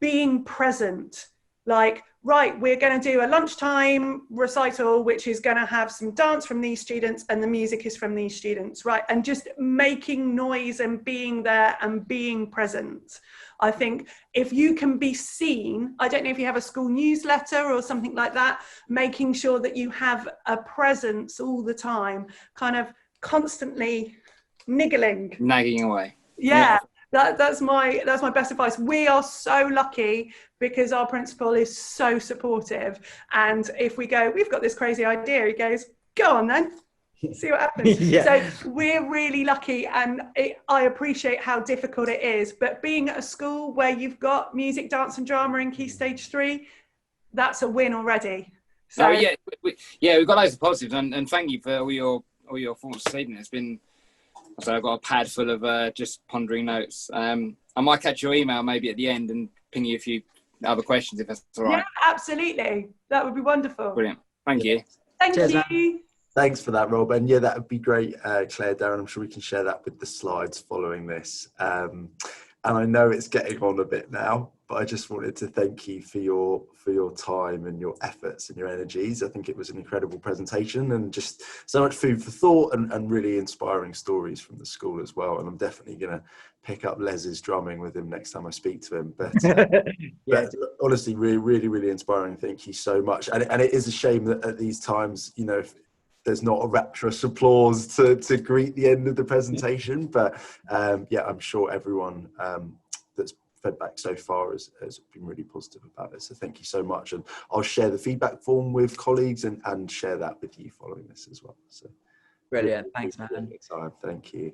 being present. Like, right, we're going to do a lunchtime recital, which is going to have some dance from these students and the music is from these students, right? And just making noise and being there and being present. I think if you can be seen, I don't know if you have a school newsletter or something like that, making sure that you have a presence all the time, kind of constantly nagging away. Yeah. That's my best advice. We are so lucky because our principal is so supportive. And if we go, we've got this crazy idea, he goes, go on then, see what happens. So we're really lucky, and I appreciate how difficult it is. But being at a school where you've got music, dance and drama in Key Stage 3, that's a win already. So we've got loads of positives, and thank you for all your thoughts this evening. It's been... So I've got a pad full of just pondering notes. I might catch your email maybe at the end and ping you a few other questions if that's all right. Yeah, absolutely. That would be wonderful. Brilliant. Thank you. Thank Cheers, you. man. Thanks for that, Rob. And yeah, that would be great, Claire, Darren. I'm sure we can share that with the slides following this. And I know it's getting on a bit now, but I just wanted to thank you for your time and your efforts and your energies. I think it was an incredible presentation and just so much food for thought and really inspiring stories from the school as well. And I'm definitely going to pick up Les's drumming with him next time I speak to him. But, but honestly, really, really inspiring. Thank you so much. And it is a shame that at these times, you know, if there's not a rapturous applause to greet the end of the presentation, but yeah, I'm sure everyone that's fed back so far has been really positive about it. So thank you so much. And I'll share the feedback form with colleagues and share that with you following this as well. So brilliant. Thanks, man. Thank you.